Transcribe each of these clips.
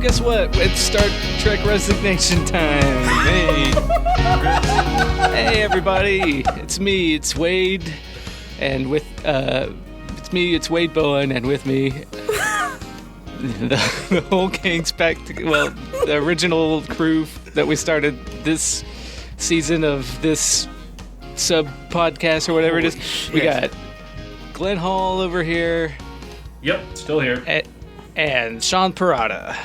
guess what? It's Star Trek Resignation time. Hey. Hey, everybody. It's me, it's Wade. And it's Wade Bowen, and with me, the whole gang's back to, the original crew that we started this season of this sub-podcast or whatever it is. We got Glen Hall over here. Yep, still here. And Sean Parada.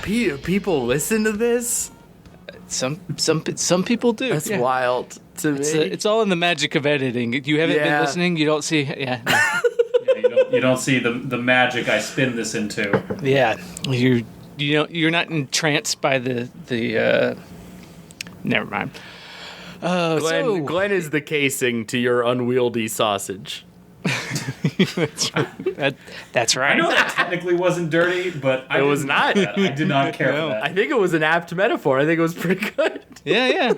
People listen to this? Some people do. That's wild to me. It's all in the magic of editing. You haven't been listening. You don't see. Yeah. You don't see the magic I spin this into. Yeah. You're not entranced by the. Never mind. Glen is the casing to your unwieldy sausage. That's right. I know that technically wasn't dirty, but it was not. I did not care for that. I think it was an apt metaphor. I think it was pretty good. Yeah.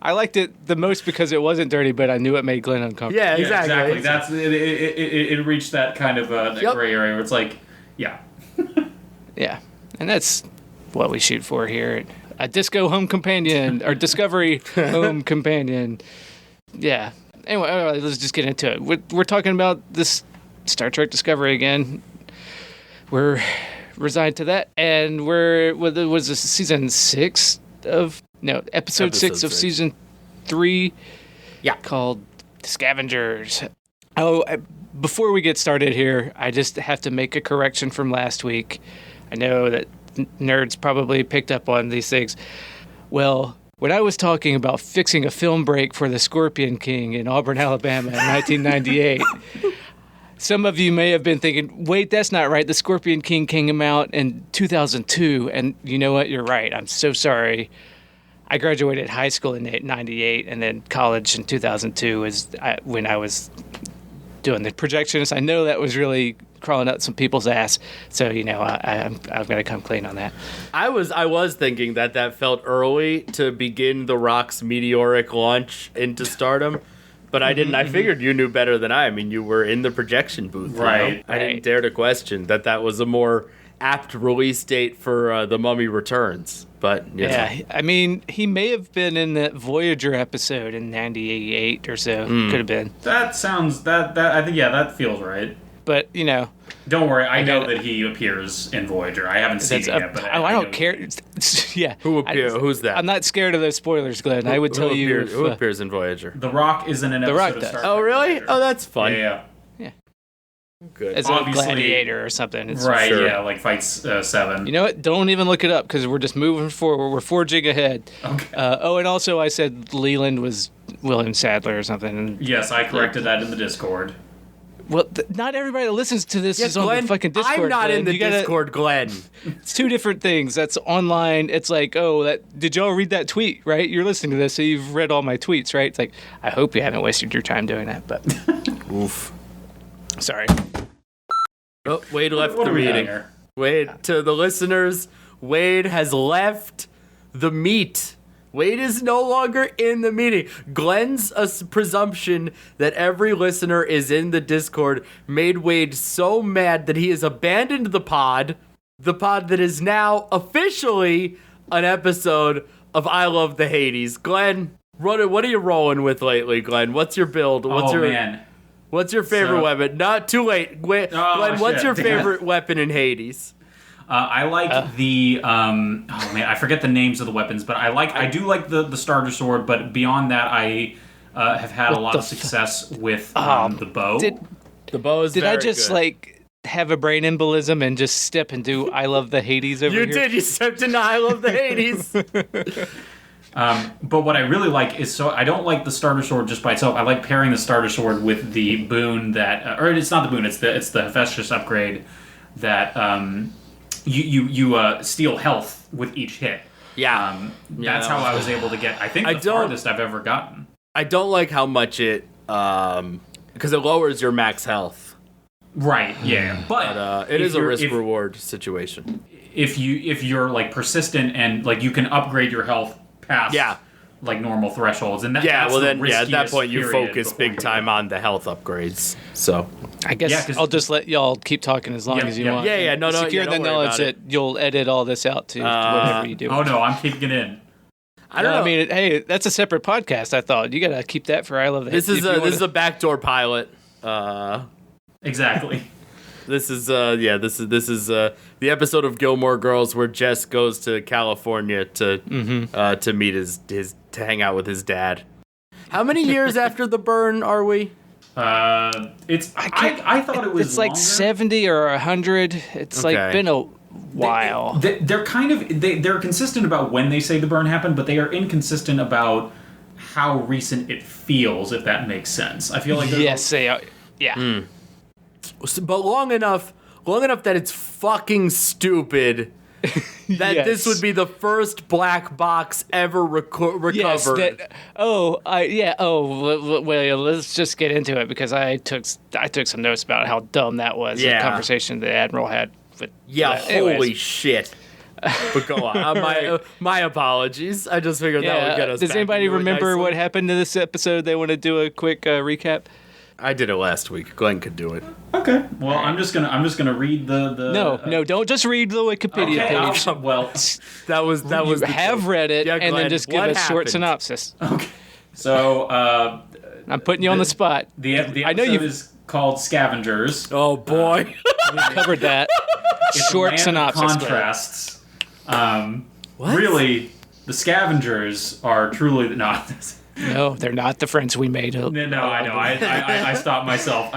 I liked it the most because it wasn't dirty, but I knew it made Glen uncomfortable. Yeah, exactly. That's it reached that kind of gray area where it's like, yeah. Yeah, and that's what we shoot for here. A disco home companion, or Discovery home companion. Yeah. Anyway, let's just get into it. We're talking about this Star Trek Discovery again. We're resigned to that, and was this season 6 of... No, episode 6 of season 3. Yeah. Called Scavengers. Oh, before we get started here, I just have to make a correction from last week. I know that nerds probably picked up on these things. Well, when I was talking about fixing a film break for the Scorpion King in Auburn, Alabama in 1998, some of you may have been thinking, wait, that's not right. The Scorpion King came out in 2002, and you know what? You're right. I'm so sorry. I graduated high school in 98, and then college in 2002 is when I was doing the projections. I know that was really crawling up some people's ass, so I'm gonna come clean on that. I was thinking that felt early to begin The Rock's meteoric launch into stardom, but I didn't. I figured you knew better than I. I mean, you were in the projection booth, right? I didn't dare to question that was a more apt release date for The Mummy Returns. But yeah, I mean, he may have been in that Voyager episode in '98 or so. Could have been. That sounds that I think that feels right. But don't worry. I know that he appears in Voyager. I haven't seen it yet, but I don't care. Yeah, who's that? I'm not scared of those spoilers, Glenn. I would tell you who appears in Voyager. The Rock is in an episode of Star Trek. Oh, really? Voyager. Oh, that's fun. Yeah. Good. As a gladiator or something. Right, sure. Yeah, like fights 7. You know what? Don't even look it up because we're just moving forward. We're forging ahead. Okay. And also I said Leland was William Sadler or something. Yes, I corrected that in the Discord. Well, not everybody that listens to this is Glenn, on the fucking Discord. I'm not Glenn. in the Discord, Glenn. It's two different things. That's online. It's like, did y'all read that tweet, right? You're listening to this, so you've read all my tweets, right? It's like, I hope you haven't wasted your time doing that, but... Oof. Sorry. Oh, Wade left the meeting. Wade, to the listeners, Wade has left the meet. Wade is no longer in the meeting. Glenn's presumption that every listener is in the Discord made Wade so mad that he has abandoned the pod that is now officially an episode of I Love the Hades. Glenn, what are you rolling with lately, Glenn? What's your build? Man. What's your favorite weapon? Not too late. Glenn, what's your favorite weapon in Hades? I like the I forget the names of the weapons, but I do like the starter sword, but beyond that I have had a lot of success with the bow. The bow is very I just good. have a brain embolism and just step and do I Love the Hades over here? You did. You stepped into I Love the Hades. But what I really like is, so I don't like the starter sword just by itself. I like pairing the starter sword with the boon that, or it's not the boon, it's the Hephaestus upgrade that you steal health with each hit. Yeah. That's how I was able to get, I think, the farthest I've ever gotten. I don't like how much it, because it lowers your max health. Right, yeah. But it is a risk-reward situation. If you're like persistent and like you can upgrade your health past like normal thresholds, and that's at that point you period focus big time on the health upgrades. So I guess I'll just let y'all keep talking as long as you want. Yeah, no. Secure the knowledge that you'll edit all this out to whatever you do. Oh no, I'm keeping it in. I don't know. I mean, hey, that's a separate podcast. I thought you gotta keep that for I Love the This Hits. is a backdoor pilot. Exactly. This is the episode of Gilmore Girls where Jess goes to California to meet to hang out with his dad. How many years after the burn are we? I thought it was It's like longer. 70 or 100. It's like been a while. They're kind of they're consistent about when they say the burn happened, but they are inconsistent about how recent it feels. If that makes sense, I feel like yes, they are. Yeah. But long enough that it's fucking stupid. That this would be the first black box ever recovered. Yes, well, let's just get into it because I took some notes about how dumb that was. The conversation the Admiral had with. Holy shit. But go on. My apologies. I just figured that would get us. Does back anybody into it remember nicely. what happened to this episode? They want to do a quick recap. I did it last week. Glenn could do it. Okay. Well, I'm just gonna read the. No, don't just read the Wikipedia page. Well, that was You have read it, Yeah, and Glenn, then just give what a short happened? synopsis. okay. So I'm putting you on the spot. the I know episode is called Scavengers. Oh boy. We covered that. It's Short a land of synopsis. Glenn. contrasts. What? Really, the Scavengers are truly not. No, they're not the friends we made. No, I know. I stopped myself.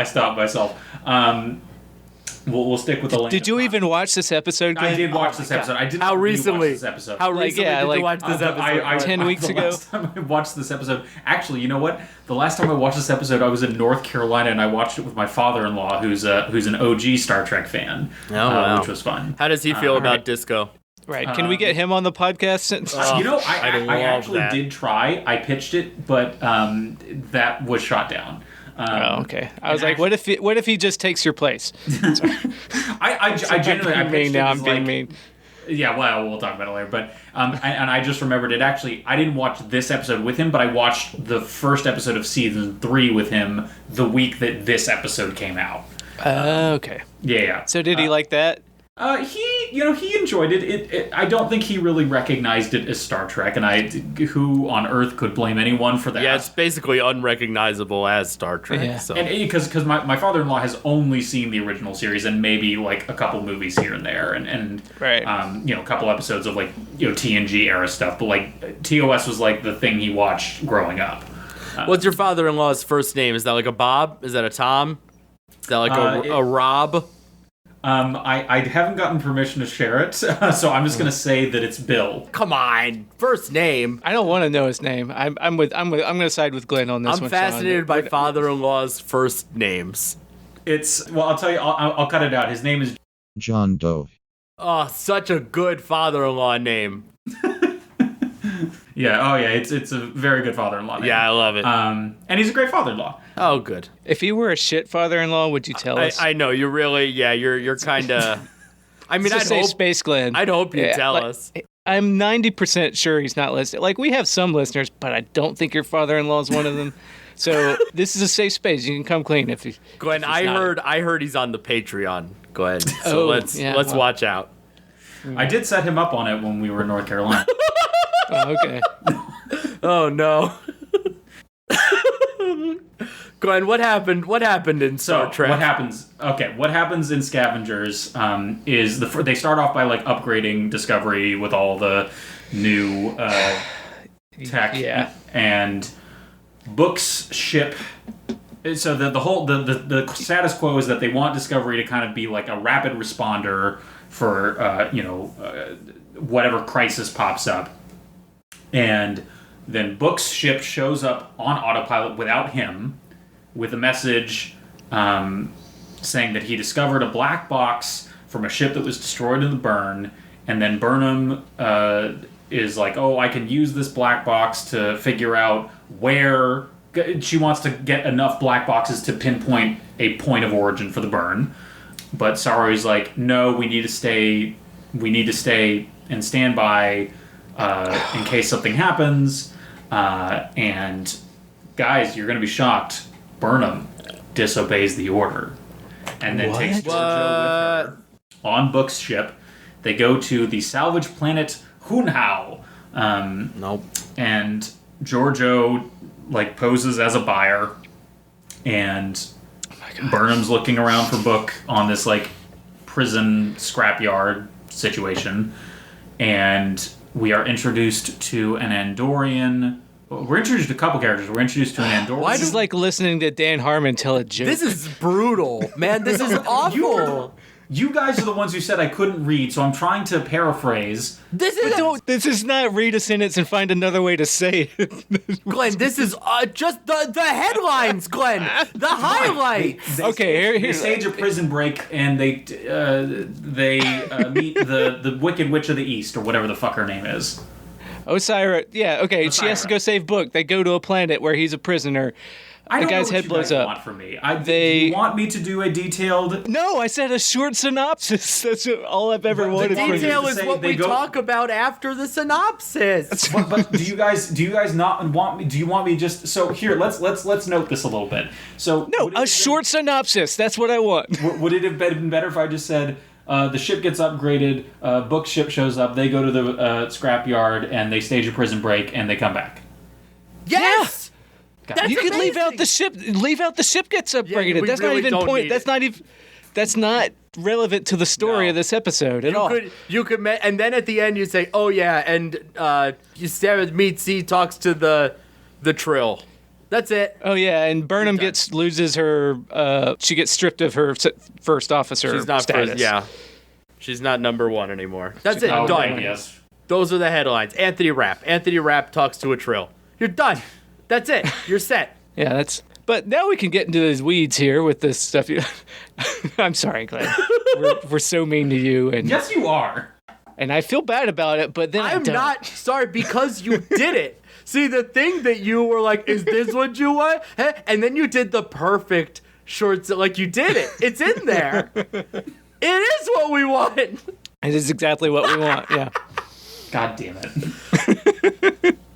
We'll stick with the land. Did you even watch this episode, Glenn? I did watch this episode. I did How not recently? rewatch this episode. How recently did you watch this episode? 10 weeks the ago? Last time I watched this episode, actually, you know what? The last time I watched this episode, I was in North Carolina and I watched it with my father-in-law, who's an OG Star Trek fan, wow. which was fun. How does he feel about disco? Right. Can we get him on the podcast? Since You know, I love I actually that. did try. I pitched it, but that was shot down. Oh, okay. I was like, what if he just takes your place? I genuinely I pitched now it I'm as being like, mean. Yeah, well, we'll talk about it later. But and I just remembered it. Actually, I didn't watch this episode with him, but I watched the first episode of season 3 with him the week that this episode came out. Okay. Yeah. So did he like that? He enjoyed it. I don't think he really recognized it as Star Trek, and who on earth could blame anyone for that? Yeah, it's basically unrecognizable as Star Trek. Yeah. So. And because my father-in-law has only seen the original series and maybe like a couple movies here and there, and Right. a couple episodes of like TNG era stuff, but like TOS was like the thing he watched growing up. What's your father-in-law's first name? Is that like a Bob? Is that a Tom? Is that like a Rob? I haven't gotten permission to share it, so I'm just gonna say that it's Bill. Come on, first name. I don't want to know his name. I'm gonna side with Glenn on this one. I'm fascinated by father-in-law's first names. I'll tell you. I'll cut it out. His name is John Doe. Oh, such a good father-in-law name. Yeah. Oh yeah. It's a very good father-in-law name. Yeah, I love it. And he's a great father-in-law. Oh, good. If he were a shit father-in-law, would you tell us? I know you're really. Yeah, you're kind of. I mean, Let's just say Space Glenn. I'd hope you tell us. I'm 90% sure he's not listening. Like, we have some listeners, but I don't think your father-in-law is one of them. So this is a safe space. You can come clean if you. Glenn, I heard he's on the Patreon. Go ahead. So let's well. watch out. I did set him up on it when we were in North Carolina. Oh, okay. Oh no. Glenn, what happened? What happened in Star Trek? What happens? Okay, what happens in Scavengers is they start off by like upgrading Discovery with all the new tech, and Book's ship. So the status quo is that they want Discovery to kind of be like a rapid responder for whatever crisis pops up, and then Book's ship shows up on autopilot without him, with a message saying that he discovered a black box from a ship that was destroyed in the burn, and then Burnham is like, oh, I can use this black box to figure out where. She wants to get enough black boxes to pinpoint a point of origin for the burn, but Saru's like, no, we need to stay and stand by in case something happens, and guys, you're going to be shocked. Burnham disobeys the order. and then takes Giorgio with her on Book's ship. They go to the salvage planet Hunhao. Nope. And Giorgio poses as a buyer, and Burnham's looking around for Book on this prison scrapyard situation, and we are introduced to an Andorian. We're introduced to a couple characters. We're introduced to an Andorian. This is like listening to Dan Harmon tell a joke. This is brutal, man. This is awful. You guys are the ones who said I couldn't read, so I'm trying to paraphrase. This is not read a sentence and find another way to say it. Glenn, this is just the headlines, Glenn. The highlights. They stage a prison break, and they meet the Wicked Witch of the East, or whatever the fuck her name is. Osira, yeah, okay. Osira. She has to go save Book. They go to a planet where he's a prisoner. The guy's head blows up. Want from me? Do you want me to do a detailed? No, I said a short synopsis. That's all I've ever wanted. The detail is what we talk about after the synopsis. But do you guys not want me? Do you want me just so here? Let's note this a little bit. So no, a short synopsis. That's what I want. Would it have been better if I just said? The ship gets upgraded, Book's ship shows up, they go to the scrapyard, and they stage a prison break, and they come back. Yes! You could leave out the ship gets upgraded. Yeah, that's really not even point. That's not relevant to the story of this episode at all. You could, and then at the end you say, "Oh yeah," and Sarah meets C talks to the Trill. That's it. Oh yeah, and Burnham loses her. She gets stripped of her first officer status. She's not number one anymore. That's it. Done. Right, yes. Those are the headlines. Anthony Rapp talks to a Trill. You're done. That's it. You're set. Yeah, But now we can get into those weeds here with this stuff. I'm sorry, Glenn. we're so mean to you, and yes, you are. And I feel bad about it, but then I'm not sorry because you did it. See, the thing that you were like, is this what you want? And then you did the perfect shorts. You did it. It's in there. It is what we want. It is exactly what we want. Yeah. God damn it.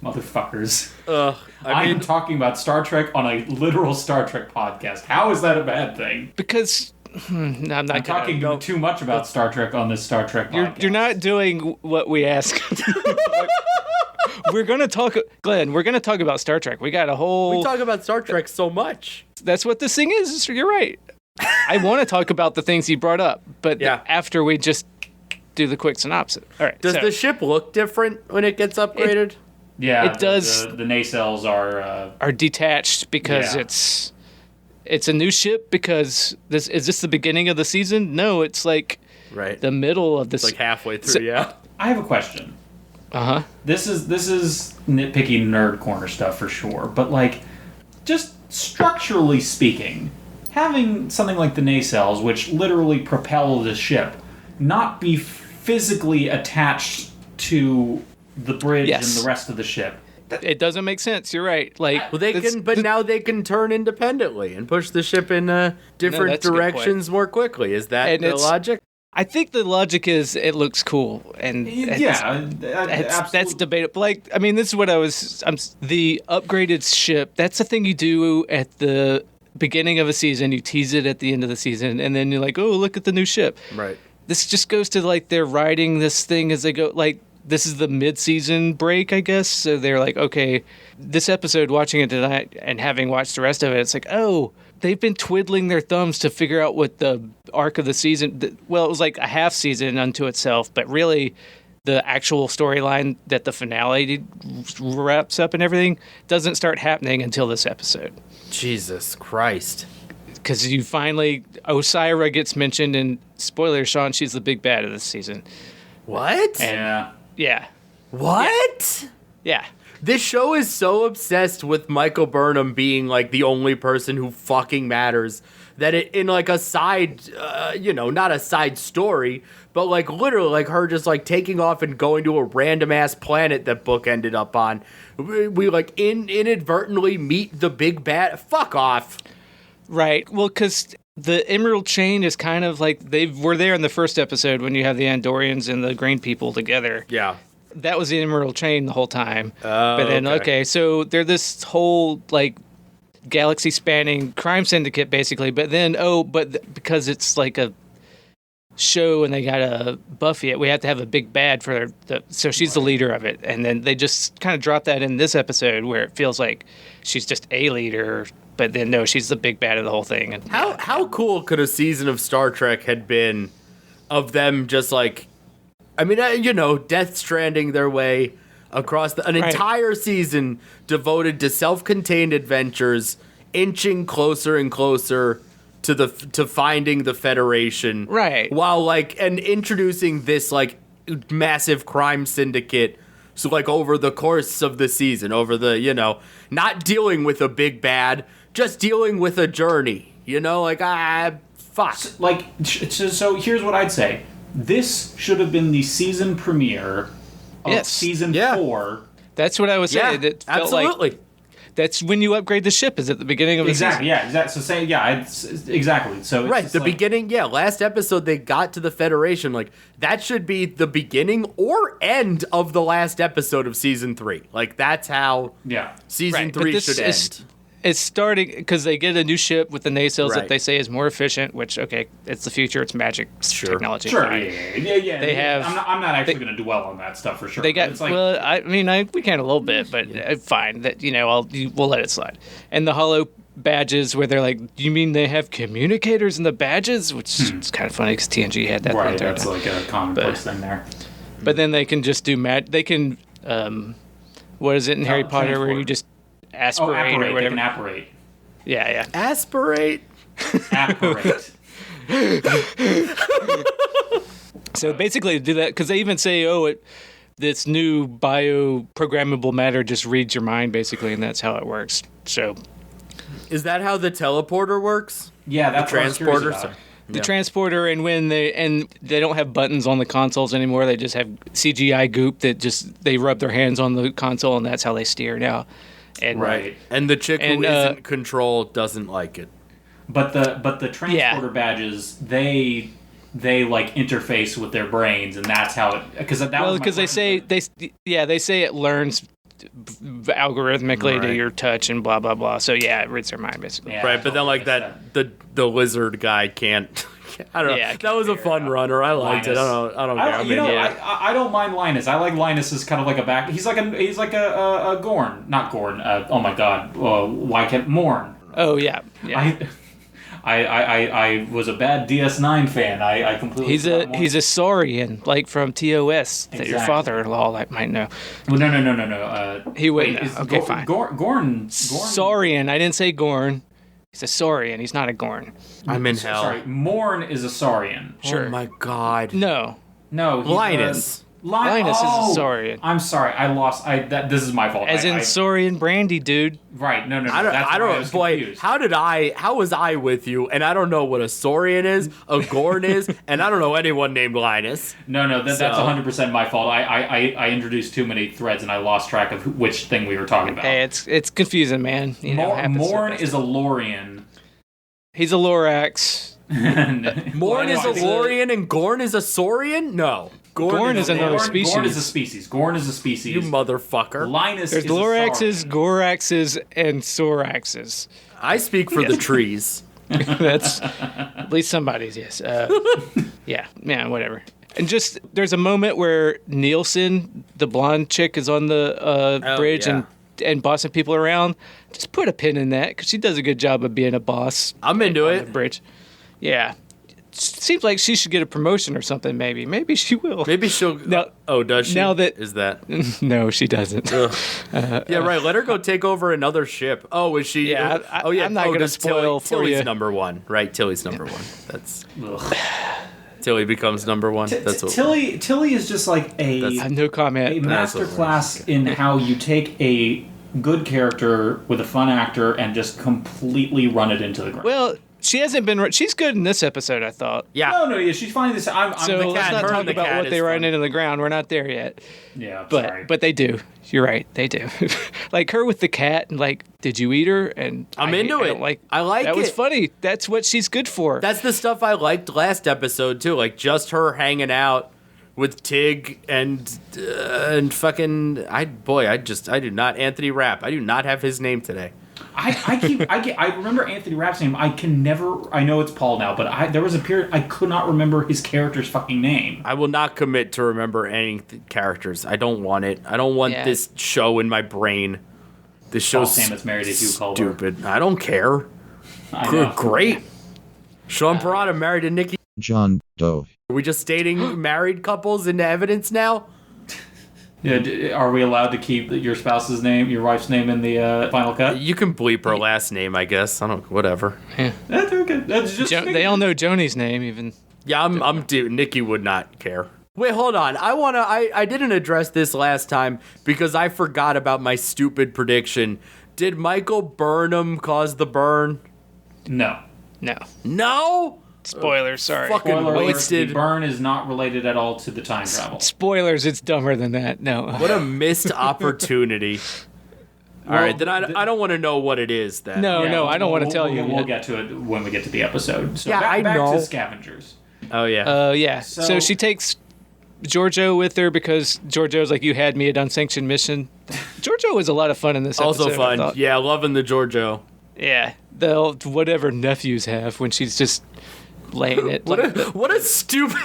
Motherfuckers. I am talking about Star Trek on a literal Star Trek podcast. How is that a bad thing? Because I'm talking too much about Star Trek on this Star Trek podcast. You're not doing what we ask. We're going to talk, Glenn, about Star Trek. We got a whole... We talk about Star Trek so much. That's what this thing is. You're right. I want to talk about the things he brought up, but after we just do the quick synopsis. All right. Does the ship look different when it gets upgraded? It does. The nacelles are detached because it's a new ship. Because is this the beginning of the season? No, it's the middle of this. It's halfway through. I have a question. This is nitpicky nerd corner stuff for sure, but just structurally speaking, having something like the nacelles, which literally propel the ship, not be physically attached to the bridge and the rest of the ship. It doesn't make sense. You're right. Now they can turn independently and push the ship in different directions more quickly. Is that the logic? I think the logic is it looks cool, and that's debatable. This is what the upgraded ship. That's the thing you do at the beginning of a season. You tease it at the end of the season, and then you're like, "Oh, look at the new ship." Right. This just goes to they're riding this thing as they go. This is the mid-season break, I guess. So they're like, okay, this episode, watching it tonight and having watched the rest of it, it's like, oh, they've been twiddling their thumbs to figure out what the arc of the season. Well, it was like a half season unto itself, but really, the actual storyline that the finale wraps up and everything doesn't start happening until this episode. Jesus Christ. Because Osira gets mentioned, and spoiler, Sean, she's the big bad of this season. What? Yeah. What? Yeah. This show is so obsessed with Michael Burnham being the only person who fucking matters that in a side, not a side story, but literally her just taking off and going to a random ass planet that Book ended up on. We inadvertently meet the big bad. Fuck off. Right. Well, because the Emerald Chain is kind of they were there in the first episode when you have the Andorians and the Green people together. Yeah. That was the Emerald Chain the whole time. But then, okay, so they're this whole galaxy-spanning crime syndicate, basically. But then, because it's like a show and they got to Buffy it, we have to have a big bad for so she's the leader of it. And then they just kind of drop that in this episode where it feels like she's just a leader, but then no, she's the big bad of the whole thing. And How cool could a season of Star Trek had been of them just like, I mean, Death Stranding their way across an entire season devoted to self-contained adventures, inching closer and closer to finding the Federation, right? While and introducing this massive crime syndicate. So over the course of the season, over the not dealing with a big bad, just dealing with a journey. Fuck. So here's what I'd say: this should have been the season premiere of season 4. That's what I was saying. Yeah, it felt absolutely. That's when you upgrade the ship, is at the beginning of the season. Yeah, exactly. So exactly. So it's the beginning. Yeah, last episode they got to the Federation. That should be the beginning or end of the last episode of season 3. That's how season 3 should end. It's starting because they get a new ship with the nacelles that they say is more efficient. Which it's the future. It's magic technology. Sure. Fine. Yeah. They have. I'm not actually going to dwell on that stuff for sure. They got. We can a little bit, but fine. That we'll let it slide. And the hollow badges where they're like, you mean they have communicators in the badges? Which is kind of funny because TNG had that. Right. That's like a commonplace thing there. But then they can just do They can. What is it in Harry Potter transport. where you just aspirate or whatever? They can apparate. Yeah. Aspirate. Apparate. So basically, do that because they even say, this new bioprogrammable matter just reads your mind, basically, and that's how it works. So, is that how the teleporter works? Yeah, that's the transporter. The transporter, and when they don't have buttons on the consoles anymore, they just have CGI goop that they rub their hands on the console, and that's how they steer now. And, right, and the chick who isn't control doesn't like it. But the transporter badges, they interface with their brains, and that's how it. Because they say it learns algorithmically to your touch and blah blah blah. So it reads their mind basically. Yeah, right, but then the lizard guy can't. I don't know. Yeah, that was a fun runner. I liked it. I don't care. I don't mind Linus. I like Linus as kind of like a back. He's like a Gorn, not Gorn. Oh my God. Why can't Morn? Oh yeah. I was a bad DS9 fan. I completely. He's a Saurian, like from TOS that your father-in-law might know. Well, no. He wouldn't know. Okay, fine. Gorn. Saurian. I didn't say Gorn. He's a Saurian. He's not a Gorn. I'm in hell. Sorry, Morn is a Saurian. Sure. Oh my God. No. Linus. Linus is a Saurian. I'm sorry. I lost. This is my fault. As in Saurian Brandy, dude. Right. No. I don't. Boy, how was I with you? And I don't know what a Saurian is, a Gorn is, and I don't know anyone named Linus. No. That's 100% my fault. I introduced too many threads and I lost track of which thing we were talking about. Hey, it's confusing, man. Morn is a Lorian. He's a Lorax. Morn is a Lorian and Gorn is a Saurian? No. Gorn is another species. Gorn is a species. You motherfucker. Linus There's is Loraxes, Goraxes, and Soraxes. I speak for the trees. That's at least somebody's, yes. Yeah, whatever. And just, there's a moment where Nielsen, the blonde chick, is on the bridge and bossing people around. Just put a pin in that, because she does a good job of being a boss. I'm into it. On the bridge. Yeah. Seems like she should get a promotion or something, maybe. Maybe she will. Maybe she'll... does she? Is that... No, she doesn't. Yeah, right. Let her go take over another ship. Oh, is she... Yeah, I'm not going to spoil for Tilly's you. number one, right? Tilly's number one. That's... Tilly becomes number one. That's what Tilly is just like no comment. A masterclass in how you take a good character with a fun actor and just completely run it into the ground. Well... She hasn't been. She's good in this episode, I thought. Yeah. No. She's fine. Let's not talk about what they run into the ground. We're not there yet. Yeah, but they do. You're right. They do. Like her with the cat, and did you eat her? And I'm into it. I like it. That was funny. That's what she's good for. That's the stuff I liked last episode too. Just her hanging out with Tig and fucking. I do not Anthony Rapp. I do not have his name today. I remember Anthony Rapp's name. I know it's Paul now, but there was a period I could not remember his character's fucking name. I will not commit to remember any characters. I don't want it. I don't want this show in my brain. This show's Stamets married a Hugh Culber. Stupid. I don't care. Great. Sean Parada married a Nikki. John Doe. Are we just dating married couples into evidence now? Yeah, are we allowed to keep your spouse's name, your wife's name in the final cut? You can bleep her last name, I guess. I don't. Whatever. Yeah. That's okay. That's just They all know Joni's name, even. Yeah, Nikki would not care. Wait, hold on. I didn't address this last time because I forgot about my stupid prediction. Did Michael Burnham cause the burn? No. No? Spoilers, sorry. Fucking Spoiler alert, wasted. the burn is not related at all to the time travel. Spoilers, it's dumber than that. No. What a missed opportunity. All right, then I don't want to know what it is then. No, I don't want to tell you. We'll get to it when we get to the episode. So Yeah, I back know. to Scavengers. Oh, yeah. Yeah. So she takes Giorgio with her because Giorgio's like, you had me at unsanctioned mission. Giorgio was a lot of fun in this episode. Also fun. Yeah, loving the Giorgio. Yeah. Whatever nephews have when she's just laying it. What a stupid...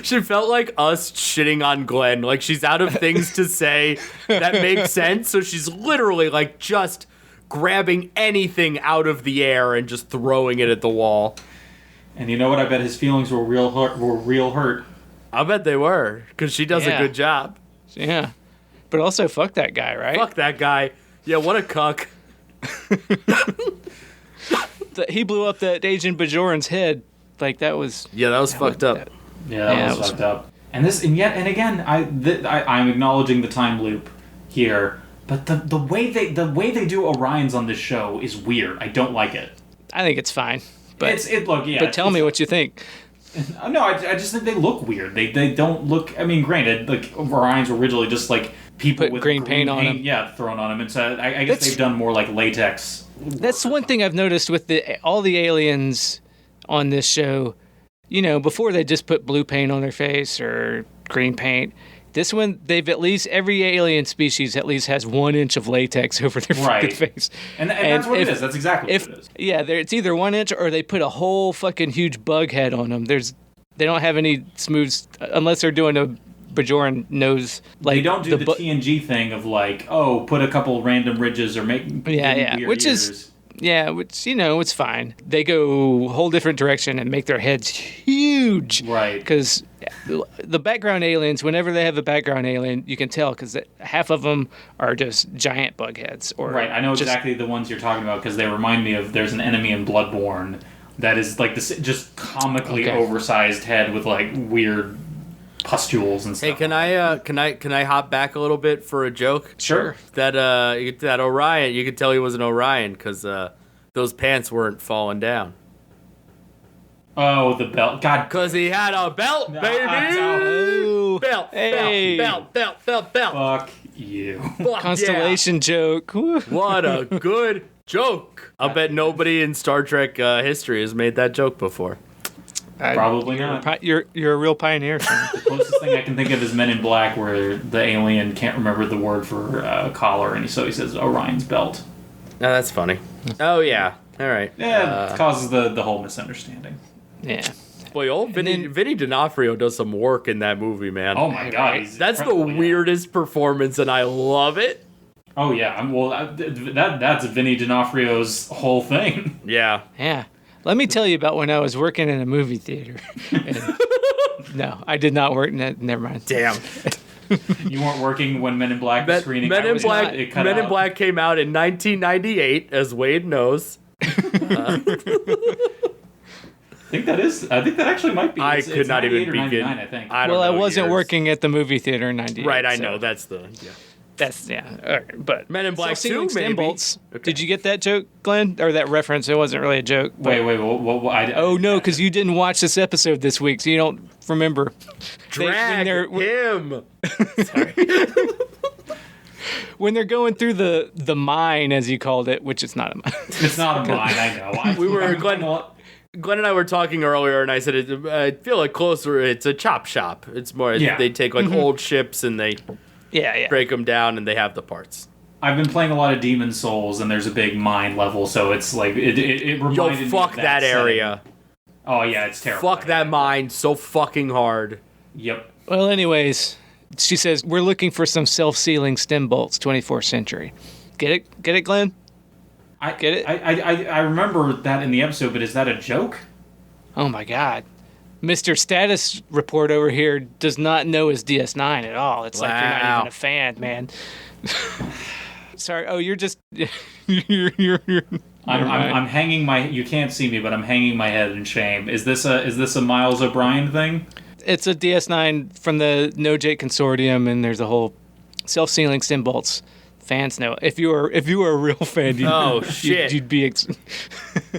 She felt like us shitting on Glen. Like, she's out of things to say that make sense, so she's literally, like, just grabbing anything out of the air and just throwing it at the wall. And you know what? I bet his feelings were real hurt. I bet they were, because she does a good job. Yeah. But also, fuck that guy, right? Fuck that guy. Yeah, what a cuck. He blew up that Agent Bajoran's head. Like, that was... Yeah, that was fucked up. Yeah, that was fucked up. And again, I'm acknowledging the time loop here, but the way they do Orions on this show is weird. I don't like it. I think it's fine. But But tell me what you think. No, I just think they look weird. They don't look. I mean, granted, like Orions were originally just like people Put with green paint on them. Yeah, thrown on them, and so I guess they've done more like latex. That's one thing I've noticed with all the aliens on this show. You know, before they just put blue paint on their face or green paint. This one, every alien species at least has 1 inch of latex over their fucking face. And that's what it is. That's exactly what it is. Yeah, it's either 1 inch or they put a whole fucking huge bug head on them. They don't have any smooth, unless they're doing a Bajoran nose. Like they don't do the TNG thing of like, put a couple random ridges or make weird which ears. is. Yeah, which, it's fine. They go a whole different direction and make their heads huge. Right. Because the background aliens, whenever they have a background alien, you can tell because half of them are just giant bug heads. Right, I know exactly the ones you're talking about because they remind me of there's an enemy in Bloodborne that is like this just comically oversized head with like weird pustules and stuff. Hey, can I hop back a little bit for a joke? Sure. That Orion, you could tell he was an Orion because those pants weren't falling down. Oh, the belt. God. Because he had a belt, baby. Oh. Belt. Fuck you. Fuck Constellation joke. Woo. What a good joke. I'll bet nobody in Star Trek history has made that joke before. Probably not. You're a real pioneer, Sean. The closest thing I can think of is Men in Black, where the alien can't remember the word for collar, and so he says Orion's belt. Oh, that's funny. Oh, yeah. All right. Yeah, it causes the whole misunderstanding. Yeah. Boy, old Vinny D'Onofrio does some work in that movie, man. Oh, my God. That's the weirdest performance, and I love it. Oh, yeah. That's Vinny D'Onofrio's whole thing. Yeah. Yeah. Let me tell you about when I was working in a movie theater. No, I did not work in that. Never mind. Damn. You weren't working when Men in Black was screening. Men in Black came out in 1998, as Wade knows. I think that actually might be. I could not even begin. I think. I wasn't working at the movie theater in '98. Right, I know. That's the. Yeah. That's All right, but Men in Black 2, maybe. Bolts. Okay. Did you get that joke, Glenn, or that reference? It wasn't really a joke. Wait. What, oh no, because you didn't watch this episode this week, so you don't remember. Drag him. Sorry. When they're going through the mine, as you called it, which is not a mine. It's not a mine. I know. Glenn and I were talking earlier, and I said I feel like closer. It's a chop shop. It's more. Yeah. They take like old ships and they. Yeah. Break them down, and they have the parts. I've been playing a lot of Demon Souls, and there's a big mine level, so it's like it reminded me fuck of that area. Oh yeah, it's terrible. Fuck that mine so fucking hard. Yep. Well, anyways, she says we're looking for some self-sealing stem bolts, 24th century. Get it, Glenn? Get it? I remember that in the episode, but is that a joke? Oh my God. Mr. Status Report over here does not know his DS9 at all. It's like you're not even a fan, man. Sorry. Oh, you're just... I'm hanging my... You can't see me, but I'm hanging my head in shame. Is this a Miles O'Brien thing? It's a DS9 from the No Jake Consortium, and there's a whole self-sealing stem bolts. Fans know. If you were a real fan, you'd be...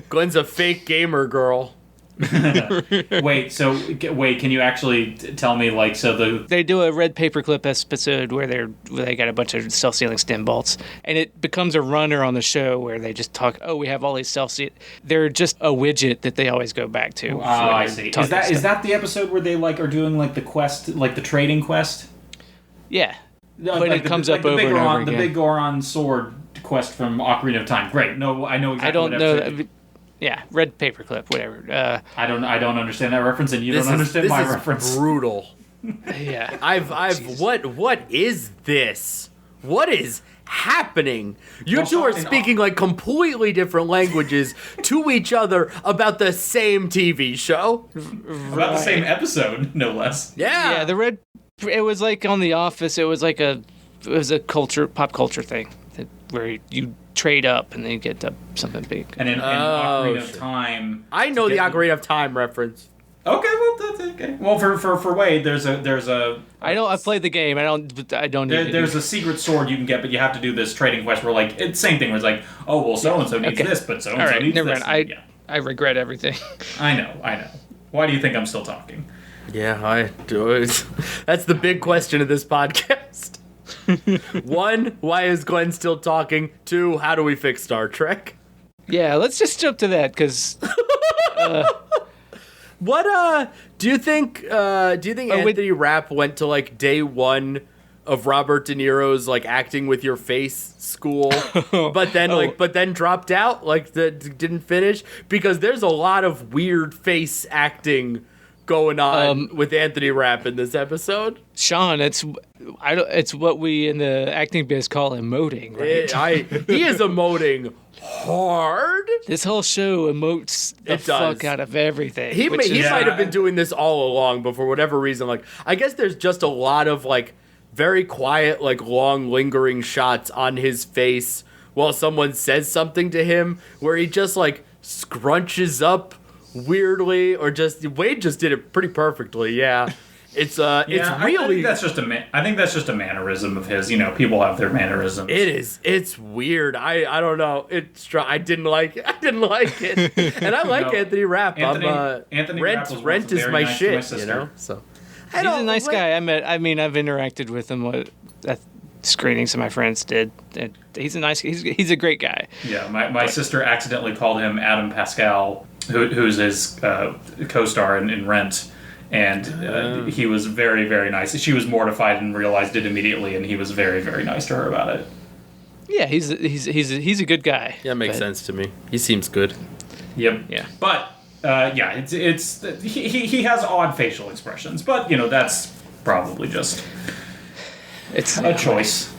Glen's a fake gamer girl. Wait, can you actually tell me, like, they do a red paperclip episode where they got a bunch of self-sealing stem bolts, and it becomes a runner on the show where they just talk, we have all these they're just a widget that they always go back to. Oh, I see. Is that the episode where they like are doing like the quest, like the trading quest? Yeah. But like it comes up over and over again. The big Goron sword quest from Ocarina of Time. Great. No, I know exactly. I don't what know. episode. Yeah, red paperclip, whatever. I don't understand that reference, and you don't understand my reference. This is brutal. Yeah. What is this? What is happening? You two are speaking like completely different languages to each other about the same TV show. About the same episode, no less. Yeah. Yeah, it was like on The Office, it was a pop culture thing where you trade up and then you get something big. And in Ocarina of Time, I know the Ocarina of Time reference. Okay, well that's okay. Well, for Wade, there's a. I played the game. I don't. There's a secret sword you can get, but you have to do this trading quest where like it's same thing. Where it's like, oh well, so and so needs this, but so and so needs never this. Mind. I regret everything. I know. Why do you think I'm still talking? Yeah, I do it. That's the big question of this podcast. 1, why is Glenn still talking? 2, how do we fix Star Trek? Yeah, let's just jump to that because. What do you think? Anthony Rapp went to like day 1 of Robert De Niro's like acting with your face school, but then dropped out, like didn't finish because there's a lot of weird face acting going on with Anthony Rapp in this episode. Sean, it's what we in the acting biz call emoting, right? He is emoting hard. This whole show emotes the fuck out of everything. He might have been doing this all along, but for whatever reason, like I guess there's just a lot of like very quiet, like long lingering shots on his face while someone says something to him where he just like scrunches up weirdly, or Wade just did it pretty perfectly. Yeah, it's really. I think that's just a mannerism of his. You know, people have their mannerisms. It is. It's weird. I don't know. I didn't like it. And I like Anthony Rapp. Anthony Rent is my nice shit. You know. So he's a nice guy. I've interacted with him at screenings that my friends did. And he's a great guy. Yeah, my sister accidentally called him Adam Pascal, who's his co-star in Rent, and he was very, very nice. She was mortified and realized it immediately, and he was very, very nice to her about it. Yeah, he's a good guy. Yeah, makes sense to me. He seems good. Yep. Yeah. But he has odd facial expressions, but you know that's probably just a choice.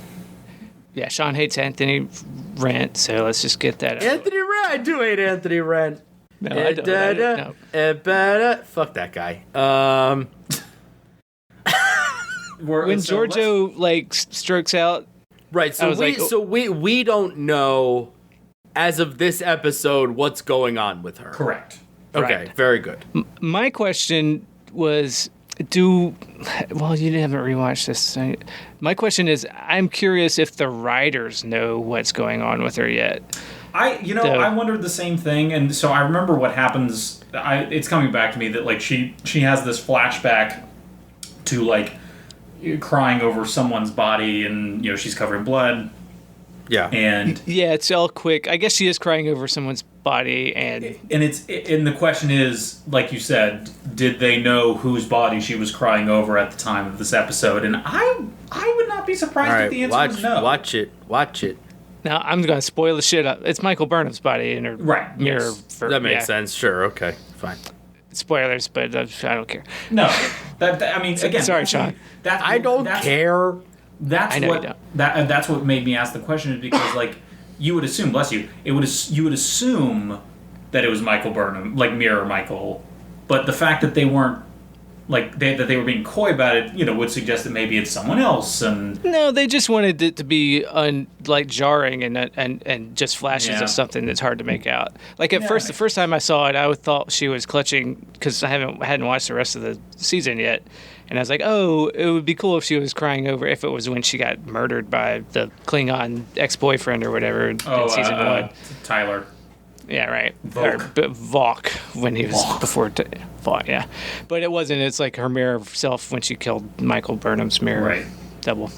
Yeah, Sean hates Anthony Rent, so let's just get that out. Anthony Rent, I do hate Anthony Rent. No, I don't. No. Fuck that guy. When Giorgio strokes out, right? So we don't know as of this episode what's going on with her. Correct. Okay, right. Very good. My question was, you haven't rewatched this. My question is, I'm curious if the writers know what's going on with her yet. I wondered the same thing, and so I remember what happens. It's coming back to me that she has this flashback to crying over someone's body, and she's covered in blood. Yeah, and it's all quick. I guess she is crying over someone's body, and the question is, like you said, did they know whose body she was crying over at the time of this episode? And I would not not be surprised if the answer was no. Watch it. Now I'm gonna spoil the shit up. It's Michael Burnham's body in her mirror. Yes. That makes sense. Sure. Okay. Fine. Spoilers, but I don't care. No, I mean, again. Sorry, Sean. I don't care. That's what made me ask the question, is because like you would assume, bless you, you would assume that it was Michael Burnham, like Mirror Michael, but the fact that they weren't that they were being coy about it, would suggest that maybe it's someone else. And no, they just wanted it to be jarring and just flashes of something that's hard to make out. Like the first time I saw it, I thought she was clutching because I hadn't watched the rest of the season yet, and I was like, oh, it would be cool if she was crying over if it was when she got murdered by the Klingon ex-boyfriend or whatever in season 1. Tyler. Yeah, right. Vok. Or Vok when he was before Vok, yeah. But it wasn't. It's like her mirror self when she killed Michael Burnham's mirror double.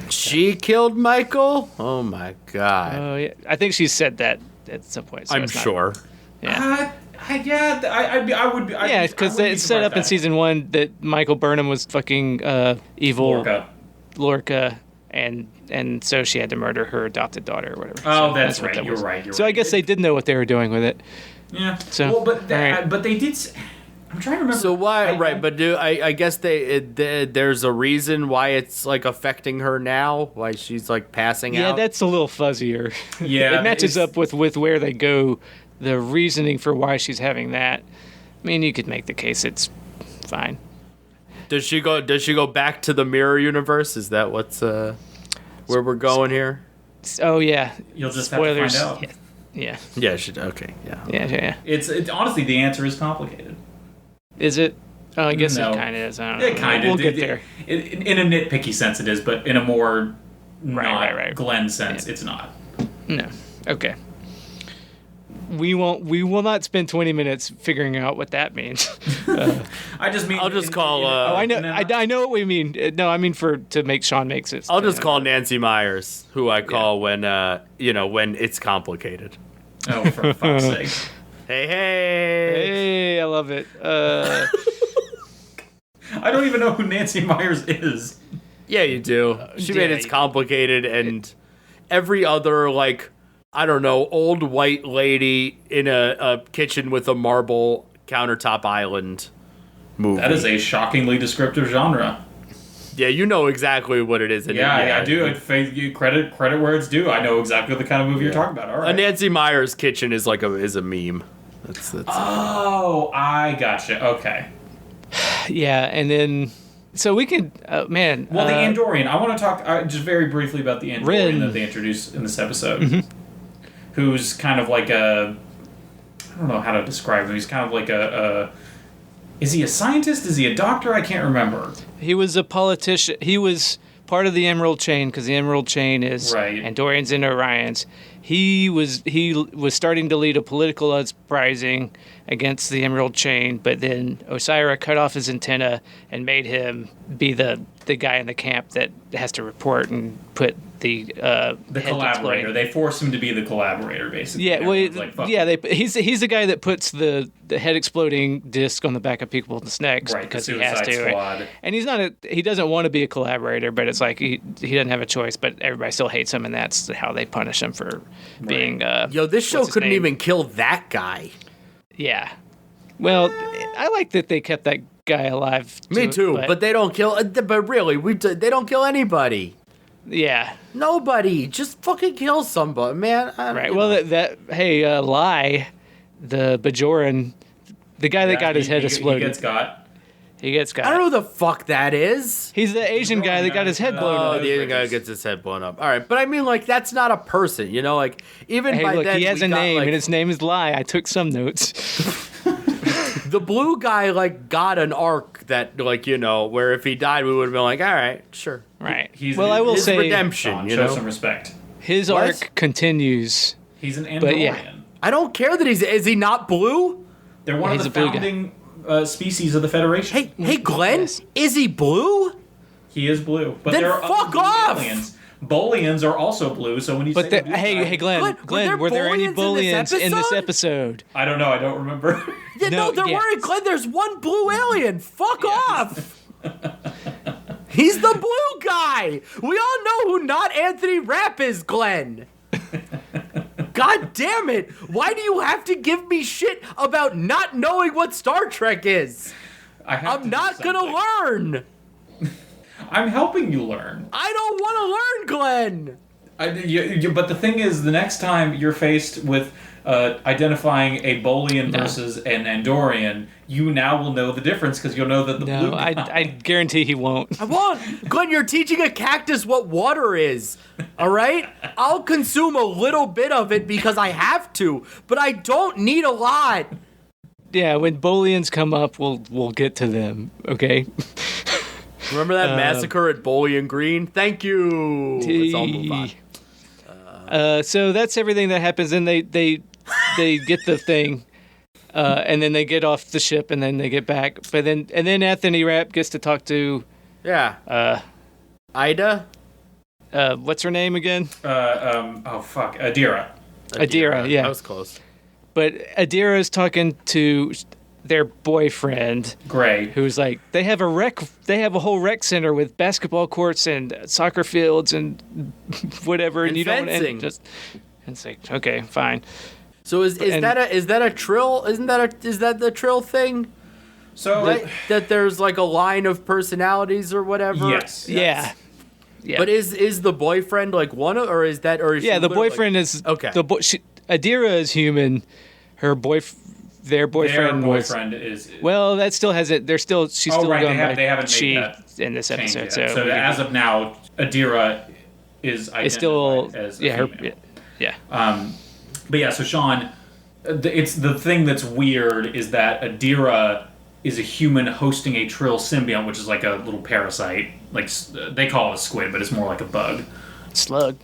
She killed Michael? Oh my god. Oh yeah. I think she said that at some point. So I'm sure. Yeah. I would. Yeah, because it's set up in season 1 that Michael Burnham was fucking evil Lorca, and so she had to murder her adopted daughter or whatever. Oh, so that's right. You're right. I guess they did know what they were doing with it. Yeah. So, but they did. I'm trying to remember. So why? But I guess there's a reason why it's like affecting her now. Why she's like passing out. Yeah, that's a little fuzzier. Yeah, it matches up with where they go. The reasoning for why she's having that. I mean, you could make the case it's fine. Does she go back to the mirror universe? Is that what's where we're going here? Oh yeah. You'll just Spoilers. have to find out. Yeah. Yeah. Okay. Yeah. Yeah. It's honestly, the answer is complicated. Is it? Oh, I guess it kind of is. I don't know. It kind of. We'll get there. In a nitpicky sense, it is, but in a more right. Glen sense, it's not. No. Okay. We will not spend 20 minutes figuring out what that means. I just mean. I'll just call. I know. I know what we mean. No, I mean to make Sean makes it. I'll just call Nancy Myers, who I call when when it's complicated. Oh, for fuck's sake! Hey! I love it. I don't even know who Nancy Myers is. Yeah, you do. She made it complicated, and every other I don't know, old white lady in a kitchen with a marble countertop island movie. That is a shockingly descriptive genre. Yeah, you know exactly what it is. Yeah, I do. Credit where it's due. I know exactly the kind of movie you're talking about. All right. A Nancy Myers kitchen is a meme. That's Oh, I gotcha. Okay. Yeah, and then so we could, man. Well, the Andorian. I want to talk just very briefly about the Andorian that they introduced in this episode. Mm-hmm. Who's kind of like I don't know how to describe him. He's kind of like is he a scientist? Is he a doctor? I can't remember. He was a politician. He was part of the Emerald Chain because the Emerald Chain is Andorians and Orions. He was starting to lead a political uprising against the Emerald Chain, but then Osira cut off his antenna and made him be the guy in the camp that has to report and put the collaborator. They force him to be the collaborator, basically. Yeah, well, he's the guy that puts the head exploding disc on the back of people's necks because he has to. Squad. And he doesn't want to be a collaborator, but it's like he doesn't have a choice. But everybody still hates him, and that's how they punish him for being. This show couldn't even kill that guy. Yeah. Well, I like that they kept that guy alive. Me too, but they don't kill. But really, they don't kill anybody. Yeah. Nobody. Just fucking kill somebody, man. Right. Well, Lai, the Bajoran, the guy that got his head exploded. He gets got. I don't know who the fuck that is. He's the Asian guy that got his head blown up. Oh, the Asian guy gets his head blown up. All right, but I mean, that's not a person, even by then. He has a name, and his name is Lai. I took some notes. The blue guy, got an arc that, where if he died, we would have been like, all right, sure. Right. I will say, redemption, show some respect. His arc continues. He's an Andorian. But yeah. I don't care that is he not blue? They're one of the founding species of the Federation. Hey, Glenn, Yes. Is he blue? He is blue. But then there are fuck off! aliens. Bolians are also blue, so when you say hey, Glenn, were there any Bolians in this episode? I don't know. I don't remember. There weren't. Glenn, there's one blue alien. Fuck off. He's the blue guy. We all know who not Anthony Rapp is, Glenn. God damn it. Why do you have to give me shit about not knowing what Star Trek is? I'm not going to learn. I'm helping you learn. I don't want to learn, Glenn. But the thing is, the next time you're faced with identifying a Bolian versus an Andorian, you now will know the difference because you'll know that the blue guy... I guarantee he won't. I won't. Glenn, you're teaching a cactus what water is, all right? I'll consume a little bit of it because I have to, but I don't need a lot. Yeah, when Bolians come up, we'll get to them, okay? Remember that massacre at Bolian Green? Thank you. Let's all move on. So that's everything that happens, and they get the thing, and then they get off the ship, and then they get back. But then Anthony Rapp gets to talk to Ida. What's her name again? Adira. Adira, yeah. That was close. But Adira is talking to their boyfriend, Gray, who's like, they have a whole rec center with basketball courts and soccer fields and whatever, and you fencing. don't. And it's like, okay, fine. So is that a trill? Is that the trill thing? So that there's like a line of personalities or whatever. Yes. Yeah. But is the boyfriend like one of, or is that, or is yeah? she The boyfriend is okay. Adira is human. Her their boyfriend is. Well, that still has it. She's still right. going They haven't she made that in this episode. yet. So as of now, Adira is identified still as a female. Yeah. But yeah, so Sean, it's the thing that's weird is that Adira is a human hosting a Trill symbiont, which is like a little parasite. Like they call it a squid, but it's more like a bug. Slug.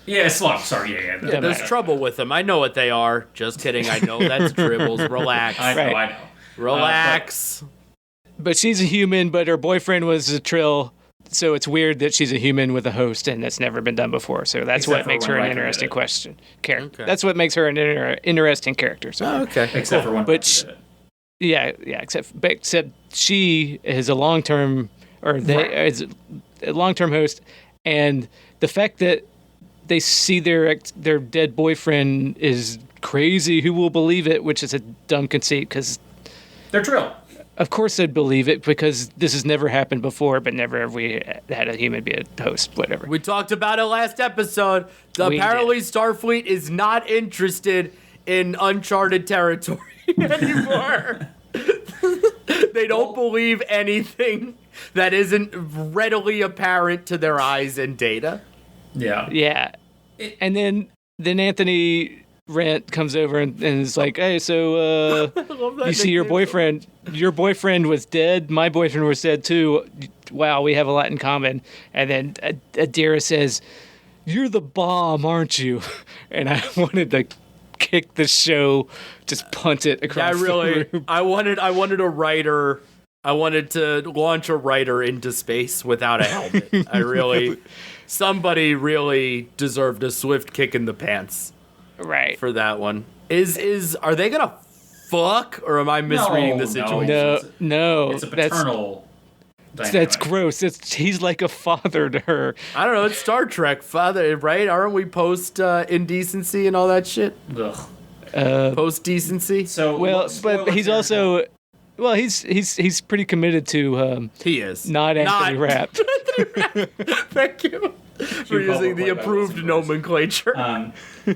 Yeah, slug. Sorry, yeah. There's trouble with them. I know what they are. Just kidding. I know that's dribbles. Relax. I know. Relax. But she's a human, but her boyfriend was a Trill, so it's weird that she's a human with a host, and that's never been done before. So that's what makes her an interesting character. That's what makes her an interesting character. So. Okay. Except for one. But except she is a long-term, is a long-term host, and the fact that they see their dead boyfriend is crazy. Who will believe it? Which is a dumb conceit because they're Trill. Of course they'd believe it because this has never happened before, but never have we had a human be a host, whatever. We talked about it last episode. Apparently Starfleet is not interested in uncharted territory anymore. They don't believe anything that isn't readily apparent to their eyes and data. Yeah. Yeah. And then Anthony Rant comes over and is like, hey, so you see your boyfriend was dead. My boyfriend was dead too. Wow, we have a lot in common. And then Adira says, you're the bomb, aren't you? And I wanted to kick the show, just punt it across the room. I wanted a writer. I wanted to launch a writer into space without a helmet. Somebody really deserved a swift kick in the pants. Right. For that one. Are they gonna fuck, or am I misreading the situation? No. It's a paternal dynamic. That's gross. He's like a father to her. I don't know, it's Star Trek, father, right? Aren't we post indecency and all that shit? Ugh. Post decency? So but he's also he's pretty committed to he is not Anthony Rapp. Thank you for using the approved nomenclature.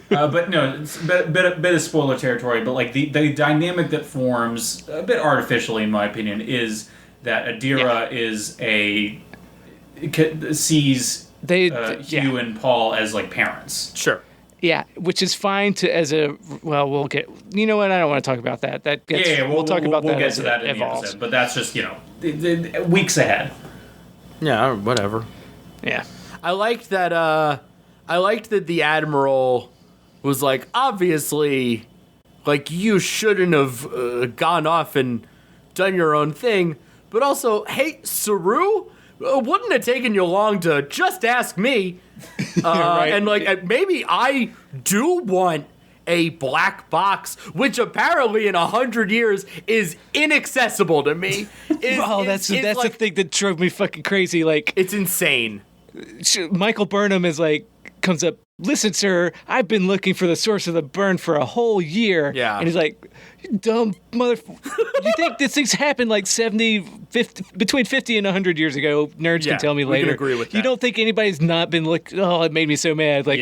But no, it's a bit of spoiler territory. But like the dynamic that forms a bit artificially, in my opinion, is that Adira sees Hugh and Paul as like parents. Sure. Yeah, which is fine we'll get. You know what? I don't want to talk about that. We'll talk about that. We'll get to that in the episode. But that's just weeks ahead. Yeah, whatever. Yeah. I liked that the Admiral was like, obviously, like, you shouldn't have gone off and done your own thing, but also, hey, Saru, wouldn't have taken you long to just ask me. Right. And, like, maybe I do want a black box, which apparently in 100 years is inaccessible to me. That's the thing that drove me fucking crazy. Like, it's insane. Michael Burnham comes up, listen, sir, I've been looking for the source of the burn for a whole year. Yeah. And he's like, you dumb you think this thing's happened like 50, between 50 and 100 years ago? Nerds can tell me later. We can agree with that. You don't think anybody's not been looking? Oh, it made me so mad. Like,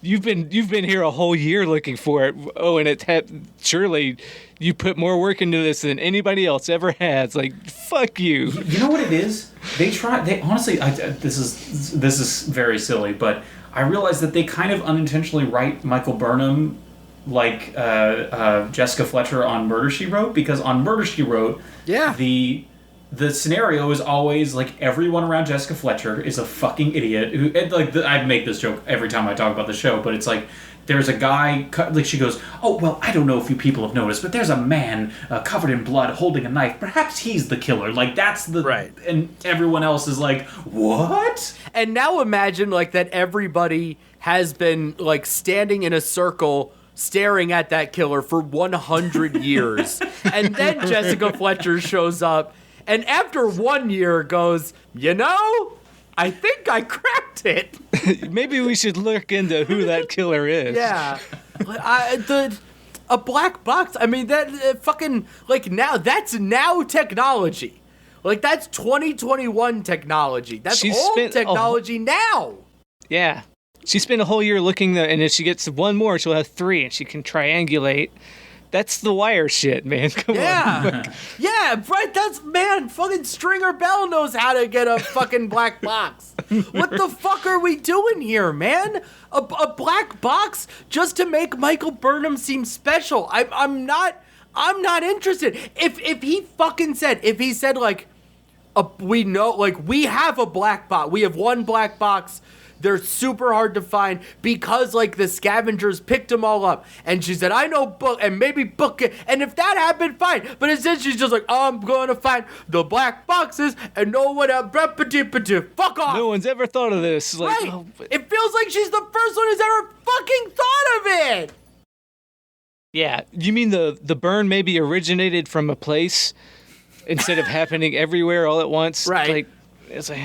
you've been here a whole year looking for it. Oh, and surely you put more work into this than anybody else ever has. Like, fuck you. You know what it is? They honestly, this is very silly, but I realize that they kind of unintentionally write Michael Burnham like Jessica Fletcher on Murder, She Wrote, because on Murder, She Wrote, the scenario is always like everyone around Jessica Fletcher is a fucking idiot. I make this joke every time I talk about the show, but it's like there's a guy, like she goes, oh, well, I don't know if you people have noticed, but there's a man covered in blood holding a knife. Perhaps he's the killer. Like, that's the... Right. And everyone else is like, what? And now imagine, like, that everybody has been, like, standing in a circle staring at that killer for 100 years. And then Jessica Fletcher shows up, and after 1 year goes, I think I cracked it. Maybe we should look into who that killer is. Yeah. A black box. I mean, that fucking, like, that's now technology. Like, that's 2021 technology. That's old technology now. Yeah. She spent a whole year looking, and if she gets one more, she'll have 3, and she can triangulate. That's the Wire shit, man. Come on. Yeah, right. Fucking Stringer Bell knows how to get a fucking black box. What the fuck are we doing here, man? A black box just to make Michael Burnham seem special. I'm not interested. If he said like, we know, like, we have a black box. We have one black box. They're super hard to find because, like, the scavengers picked them all up. And she said, I know book, and maybe book it. And if that happened, fine. But instead, she's just like, I'm going to find the black boxes and no one else. Fuck off. No one's ever thought of this. Like, right. It feels like she's the first one who's ever fucking thought of it. Yeah. You mean the burn maybe originated from a place instead of happening everywhere all at once? Right. Like, it's like...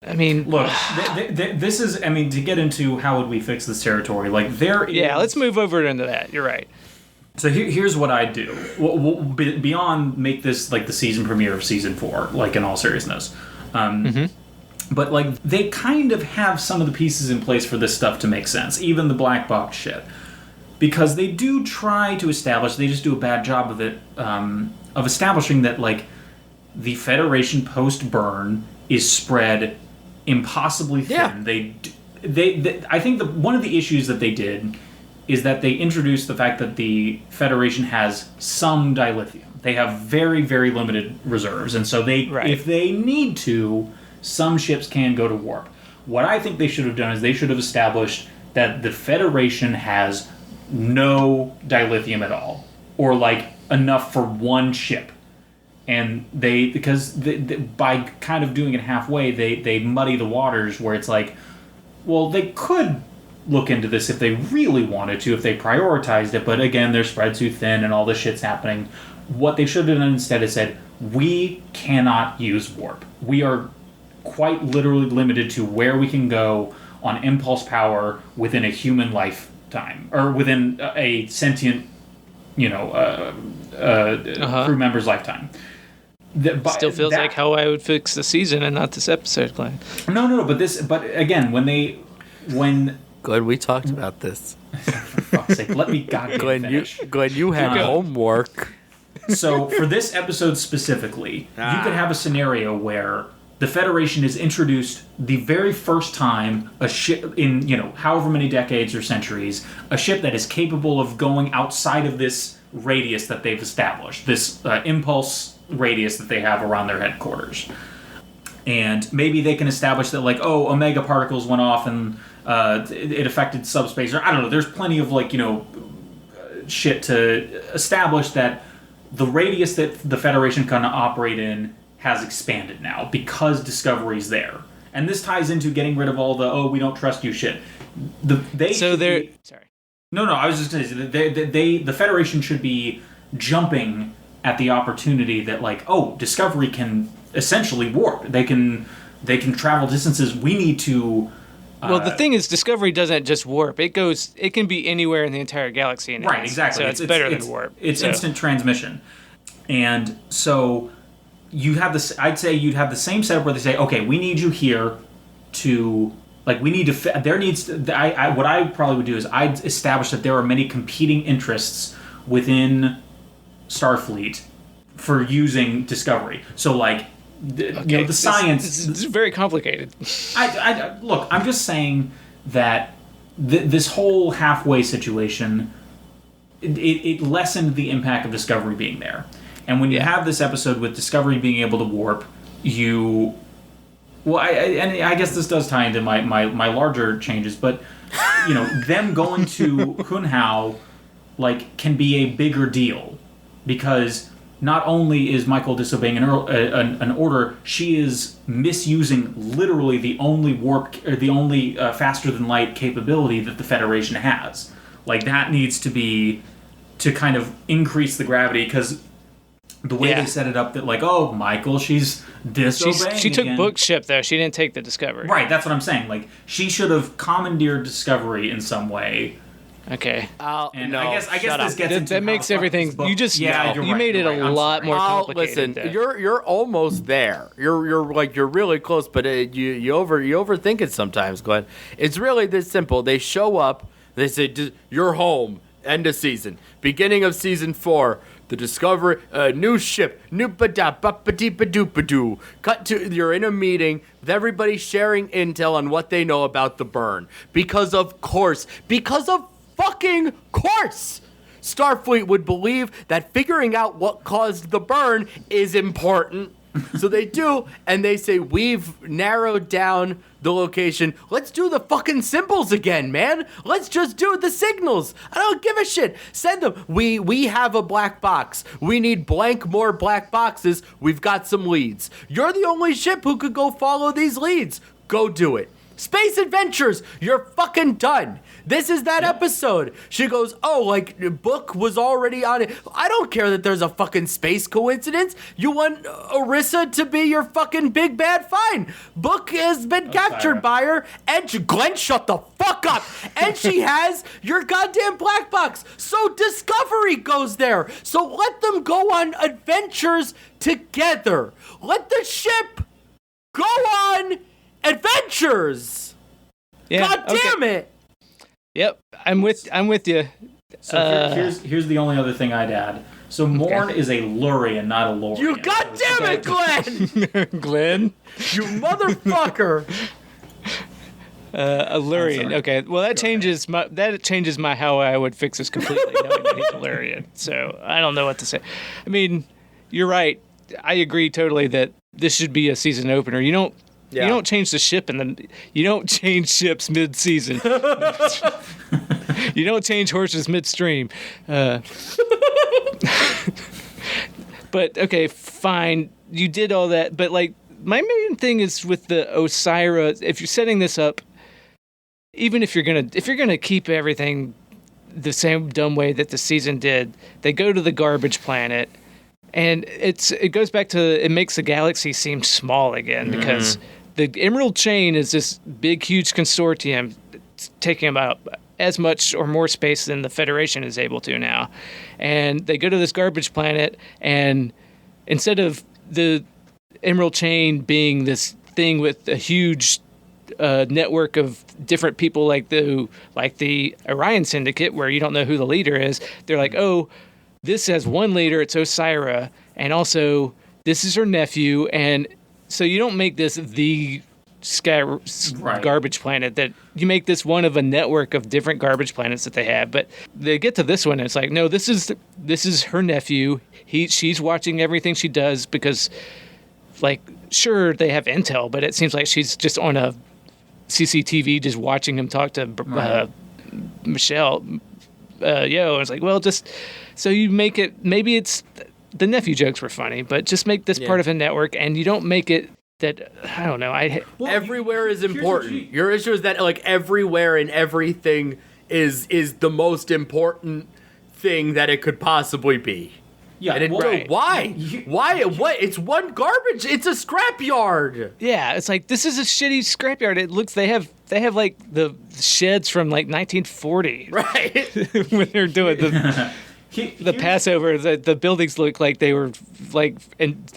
I mean, look, this is, I mean, to get into how would we fix this territory, like, there is... Yeah, let's move over into that. You're right. So here's what I do. Beyond make this, like, the season premiere of Season 4, like, in all seriousness. But, like, they kind of have some of the pieces in place for this stuff to make sense, even the black box shit. Because they do try to establish, they just do a bad job of it, of establishing that, like, the Federation post-burn is spread impossibly thin. Yeah. I think one of the issues that they did is that they introduced the fact that the Federation has some dilithium. They have very, very limited reserves, and so if they need to, some ships can go to warp. What I think they should have done is they should have established that the Federation has no dilithium at all, or like enough for one ship. And because by kind of doing it halfway, they muddy the waters where it's like, well, they could look into this if they really wanted to, if they prioritized it, but again, they're spread too thin and all this shit's happening. What they should have done instead is said, we cannot use warp. We are quite literally limited to where we can go on impulse power within a human lifetime, or within a sentient, crew member's lifetime. Still feels like how I would fix the season and not this episode, Glenn. No, but again, when Glenn, we talked about this. For fuck's sake, let me goddamn finish. Glenn, you had homework. So for this episode specifically, you could have a scenario where the Federation is introduced the very first time a ship in, however many decades or centuries, a ship that is capable of going outside of this radius that they've established, this impulse radius that they have around their headquarters. And maybe they can establish that, like, omega particles went off and it affected subspace, or I don't know, there's plenty of, like, shit to establish that the radius that the Federation can operate in has expanded now because Discovery's there. And this ties into getting rid of all the we don't trust you shit. Sorry. No, I was just going to say the Federation should be jumping at the opportunity that Discovery can essentially warp. They can travel distances. We need to. Well, the thing is, Discovery doesn't just warp. It can be anywhere in the entire galaxy. Right, exactly. So it's better than warp. It's instant transmission. And so you have this. I'd say you'd have the same setup where they say, okay, we need you here to. We need to. There needs. What I probably would do is I'd establish that there are many competing interests within Starfleet for using Discovery. So, the science. It's very complicated. Look, I'm just saying that this whole halfway situation, it lessened the impact of Discovery being there. And when you have this episode with Discovery being able to warp, Well, I guess this does tie into my larger changes, but them going to Hunhao can be a bigger deal, because not only is Michael disobeying an order, she is misusing literally the only warp or the only faster than light capability that the Federation has. That needs to be to kind of increase the gravity, because the way they set it up that Michael, she's disobeying. She took again. Book's ship though. She didn't take the Discovery. Right, that's what I'm saying. She should have commandeered Discovery in some way. Okay. And I guess this gets into that makes everything. You just you made it a lot more complicated. Listen, you're almost there. You're really close, but you overthink it sometimes, Glenn. It's really this simple. They show up. They say you're home. End of season. Beginning of season 4. The Discovery, new ship, noop-a-da-ba-ba-dee-ba-doop-a-doo. Cut to, you're in a meeting with everybody sharing intel on what they know about the burn. Because of fucking course, Starfleet would believe that figuring out what caused the burn is important. So they do, and they say, we've narrowed down the location. Let's do the fucking symbols again, man. Let's just do the signals. I don't give a shit. Send them. We have a black box. We need blank more black boxes. We've got some leads. You're the only ship who could go follow these leads. Go do it. Space Adventures, you're fucking done. This is that episode. She goes, Book was already on it. I don't care that there's a fucking space coincidence. You want Orissa to be your fucking big bad? Fine. Book has been captured by her, and Glenn, shut the fuck up. And she has your goddamn black box. So Discovery goes there. So let them go on adventures together. Let the ship go on adventures. Yeah, God damn it. Yep, I'm with you. So here's the only other thing I'd add. So Morn is a Lurian, not a Lorian. You goddamn it, Glenn! Glenn, you motherfucker! A Lurian. Okay, well that changes my how I would fix this completely, knowing that he's a Lurian. So I don't know what to say. I mean, you're right. I agree totally that this should be a season opener. You don't change the ship you don't change ships mid-season. You don't change horses midstream. But okay, fine. You did all that, but my main thing is with the Osira. If you're setting this up, even if you're gonna keep everything the same dumb way that the season did, they go to the garbage planet, and it goes back to, it makes the galaxy seem small again, because the Emerald Chain is this big, huge consortium taking about as much or more space than the Federation is able to now. And they go to this garbage planet, and instead of the Emerald Chain being this thing with a huge network of different people like the Orion Syndicate, where you don't know who the leader is, they're like, oh, this has one leader, it's Osira, and also this is her nephew, and so you don't make this the garbage planet, that you make this one of a network of different garbage planets that they have. But they get to this one, and it's like, no, this is her nephew. She's watching everything she does, because sure, they have intel, but it seems like she's just on a CCTV just watching him talk to Michelle. It's like, well, just so you make it, maybe it's the nephew jokes were funny, but just make this part of a network, and you don't make it that I don't know. Everywhere is here's what important. Your issue is that like everywhere and everything is the most important thing that it could possibly be. Yeah, And why? Why? What? It's one garbage. It's a scrapyard. Yeah, it's like this is a shitty scrapyard. It looks they have like the sheds from like 1940, Right. when they're doing the Passover. The buildings look like they were like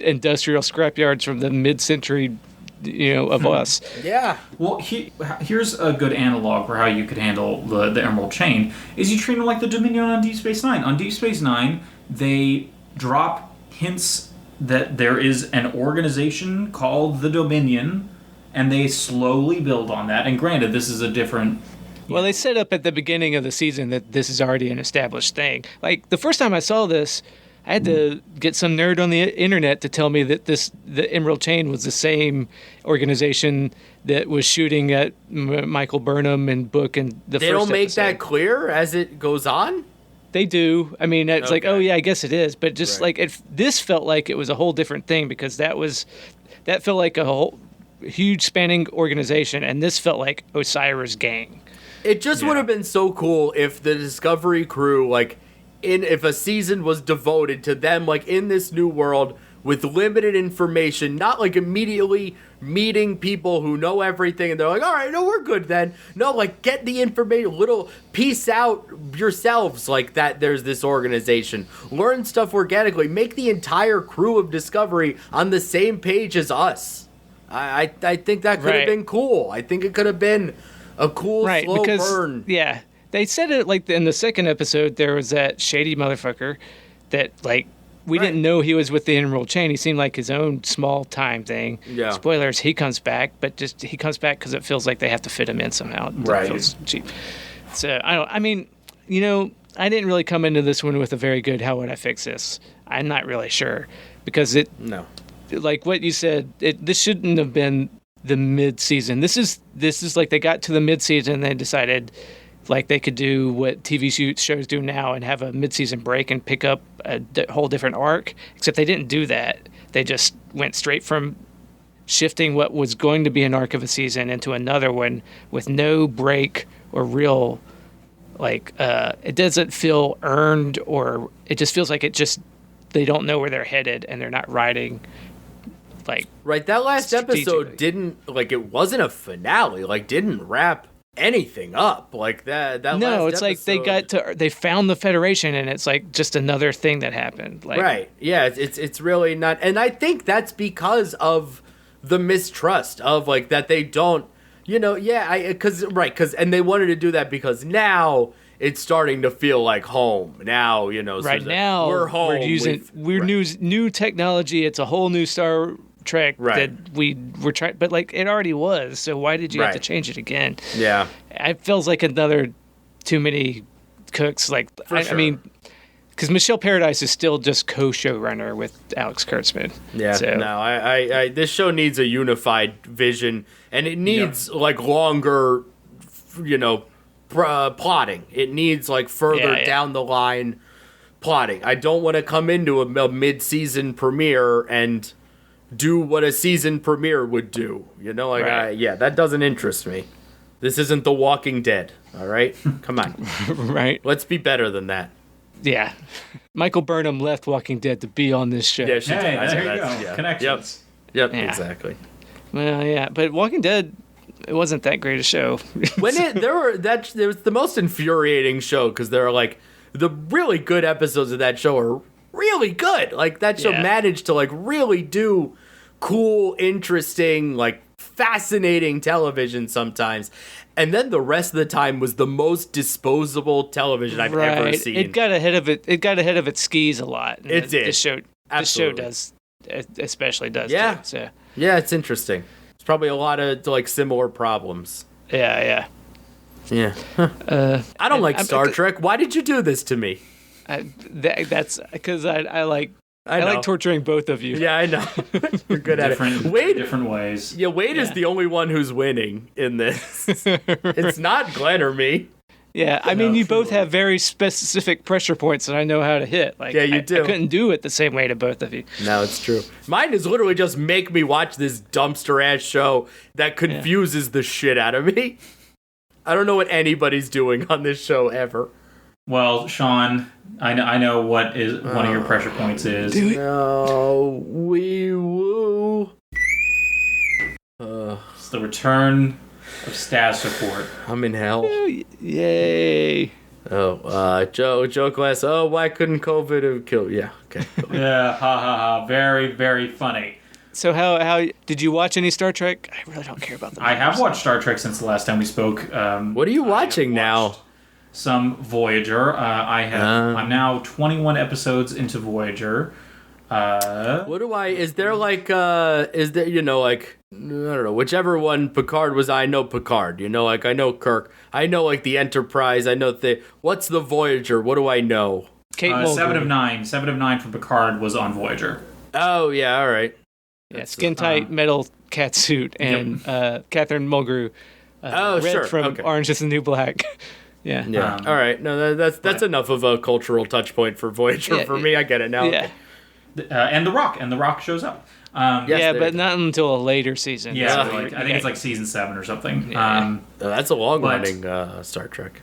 industrial scrapyards from the mid-century, of us. Yeah. Well, here's a good analog for how you could handle the Emerald Chain, is you treat them like the Dominion on Deep Space Nine. On Deep Space Nine, they drop hints that there is an organization called the Dominion, and they slowly build on that. And granted, this is a different... Well, they set up at the beginning of the season that this is already an established thing. Like, the first time I saw this, I had to get some nerd on the internet to tell me that the Emerald Chain was the same organization that was shooting at Michael Burnham and Book and the They first don't make episode. that clear as it goes on? They do. I mean, it's like, Okay. oh yeah, I guess it is. But just Right. like this felt like it was a whole different thing, because that felt like a whole huge spanning organization, and this felt like Osira's gang. It just would have been so cool if the Discovery crew, like, if a season was devoted to them, like, in this new world with limited information, not like immediately meeting people who know everything and they're like, all right, no, we're good then. No, like, get the information, little piece out yourselves, like, that there's this organization. Learn stuff organically. Make the entire crew of Discovery on the same page as us. I think that could have Right. been cool. I think it could have been a cool, slow burn. Yeah, they said it like in the second episode. There was that shady motherfucker that like we Right. didn't know he was with the Emerald Chain. He seemed like his own small time thing. Yeah. Spoilers: he comes back, but he comes back because it feels like they have to fit him in somehow. Right. It feels cheap. So I mean, I didn't really come into this one with a very good how would I fix this. I'm not really sure, because No. like what you said, this shouldn't have been the mid-season. This is like they got to the mid-season and they decided like they could do what TV shows do now and have a mid-season break and pick up a whole different arc, except they didn't do that. They just went straight from shifting what was going to be an arc of a season into another one with no break or real, like, it doesn't feel earned, or it just feels like they don't know where they're headed and they're not writing like Right, that last episode strategically. it wasn't a finale, like, didn't wrap anything up. Like, that no, last it's like episode- they found the Federation, and it's like just another thing that happened. Like, Right, yeah, it's really not, and I think that's because of the mistrust of, like, that they don't, because they wanted to do that because now it's starting to feel like home. Now, so right now we're home. We're using new technology. It's a whole new Star Trek Right. that we were trying, but like it already was. So why did you have to Right. change it again? Yeah. It feels like another too many cooks. Like I sure. mean, because Michelle Paradise is still just co-showrunner with Alex Kurtzman. Yeah, So, no, I this show needs a unified vision, and it needs like longer, plotting. It needs like further Yeah. down the line plotting. I don't want to come into a mid-season premiere and do what a season premiere would do. Right. That doesn't interest me. This isn't The Walking Dead. All right, come on, right. let's be better than that. Yeah. Michael Burnham left Walking Dead to be on this show. Yeah, she Hey, does. there you That's- go. yeah. Connections. Yep, Yeah. exactly. Well, yeah, but Walking Dead, it wasn't that great a show. There was the most infuriating show, because there are like the really good episodes of that show are really good. Like, that show Yeah. managed to like really do cool, interesting, like fascinating television sometimes. And then the rest of the time was the most disposable television I've ever seen. It got ahead of it. It got ahead of its skis a lot. And It did. This show Absolutely. does, especially does. Yeah. Too, so Yeah, it's interesting. It's probably a lot of like similar problems. yeah. Yeah. I don't like Star Trek. Why did you do this to me? That's because I like I like know. torturing both of you. Yeah, I know. You're good at it. Different ways. Yeah, Wade is the only one who's winning in this. It's not Glenn or me. Yeah, I mean, you both truly. have very specific pressure points that I know how to hit. Like, Yeah, you do. I couldn't do it the same way to both of you. No, it's true. Mine is literally just make me watch this dumpster-ass show that confuses the shit out of me. I don't know what anybody's doing on this show ever. Well, Sean, I know what is one of your pressure points is. No, wee woo. It's the return of status support. I'm in hell. Yay. Joe Glass. Oh, why couldn't COVID have killed? Yeah, okay. Yeah, ha ha ha. Very, very funny. So how did you watch any Star Trek? I really don't care about them. I have watched Star Trek since the last time we spoke. What are you watching now? Some Voyager. I'm now 21 episodes into Voyager. Is there like, I don't know, whichever one Picard was, I know Picard, like I know Kirk, I know like the Enterprise, I know what's the Voyager, what do I know? Kate Mulgrew. 7 of 9 from Picard was on Voyager. Oh, yeah, all right. Yeah, skin tight metal cat suit and Catherine Mulgrew. Red sure. from Okay. Orange is the New Black. Yeah. Yeah. All right. No, that's enough of a cultural touch point for Voyager for me. I get it now. Yeah. Okay. And The Rock shows up. Yes, Yeah, but not until a later season. Yeah, So I think it's like season 7 or something. Yeah. That's a long running Star Trek.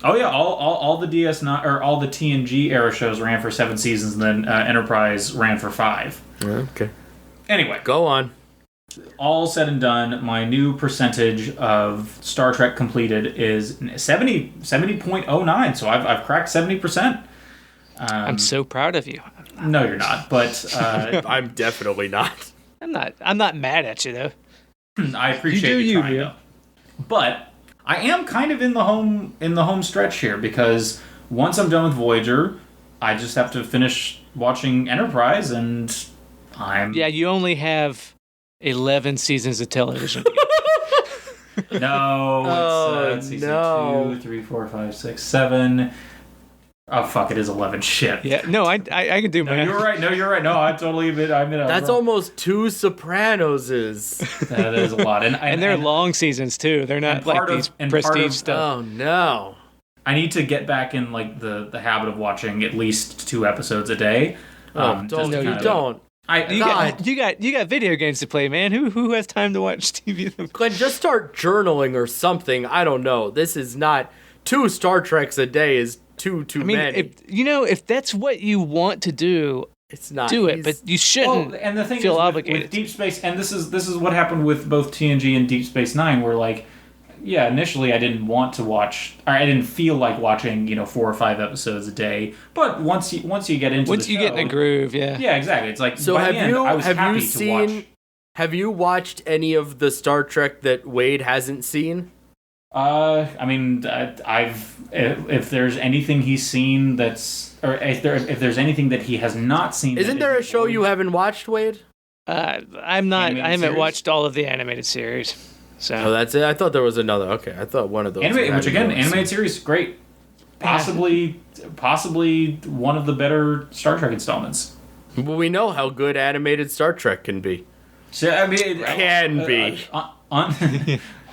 Oh yeah, all the DS9 or all the TNG era shows ran for 7 seasons, and then Enterprise ran for 5. Okay. Anyway, Go on. all said and done, my new percentage of Star Trek completed is 70.09. So I've cracked 70%. I'm so proud of you. No, you're not. But I'm definitely not. I'm not mad at you though. I appreciate you trying. yeah. Though. But I am kind of in the home stretch here, because once I'm done with Voyager, I just have to finish watching Enterprise, and Yeah, you only have 11 seasons of television. No, it's season no. 2, 3, 4, 5, 6, 7. Oh fuck! It is 11. Shit. Yeah, no, I can do No, math. you're right. No, I totally admit. That's almost 2 Sopranos. That is a lot, and they're long seasons too. They're not like these prestige stuff. Oh no! I need to get back in like the habit of watching at least 2 episodes a day. Don't. You got video games to play, man. Who has time to watch TV? Glenn, just start journaling or something. I don't know. This is not 2 Star Treks a day is too many. If that's what you want to do, It's not. do it. But you shouldn't and the thing feel is, obligated. with Deep Space, and this is what happened with both TNG and Deep Space Nine, where like, yeah, initially I didn't want to watch, or I didn't feel like watching, 4 or 5 episodes a day. But once you get into Once the you show, get in the groove, yeah. yeah, exactly. It's like, So by have the end, I was happy to watch. Have you watched any of the Star Trek that Wade hasn't seen? I mean, if there's anything he's seen that's, or if there's anything that he has not seen, Isn't there a show you haven't watched, Wade? I Animated haven't series? watched all of the animated series. So Oh, that's it. I thought there was another. Okay, I thought one of those. animated series, great. Possibly one of the better Star Trek installments. Well, we know how good animated Star Trek can be. So I mean, Can be.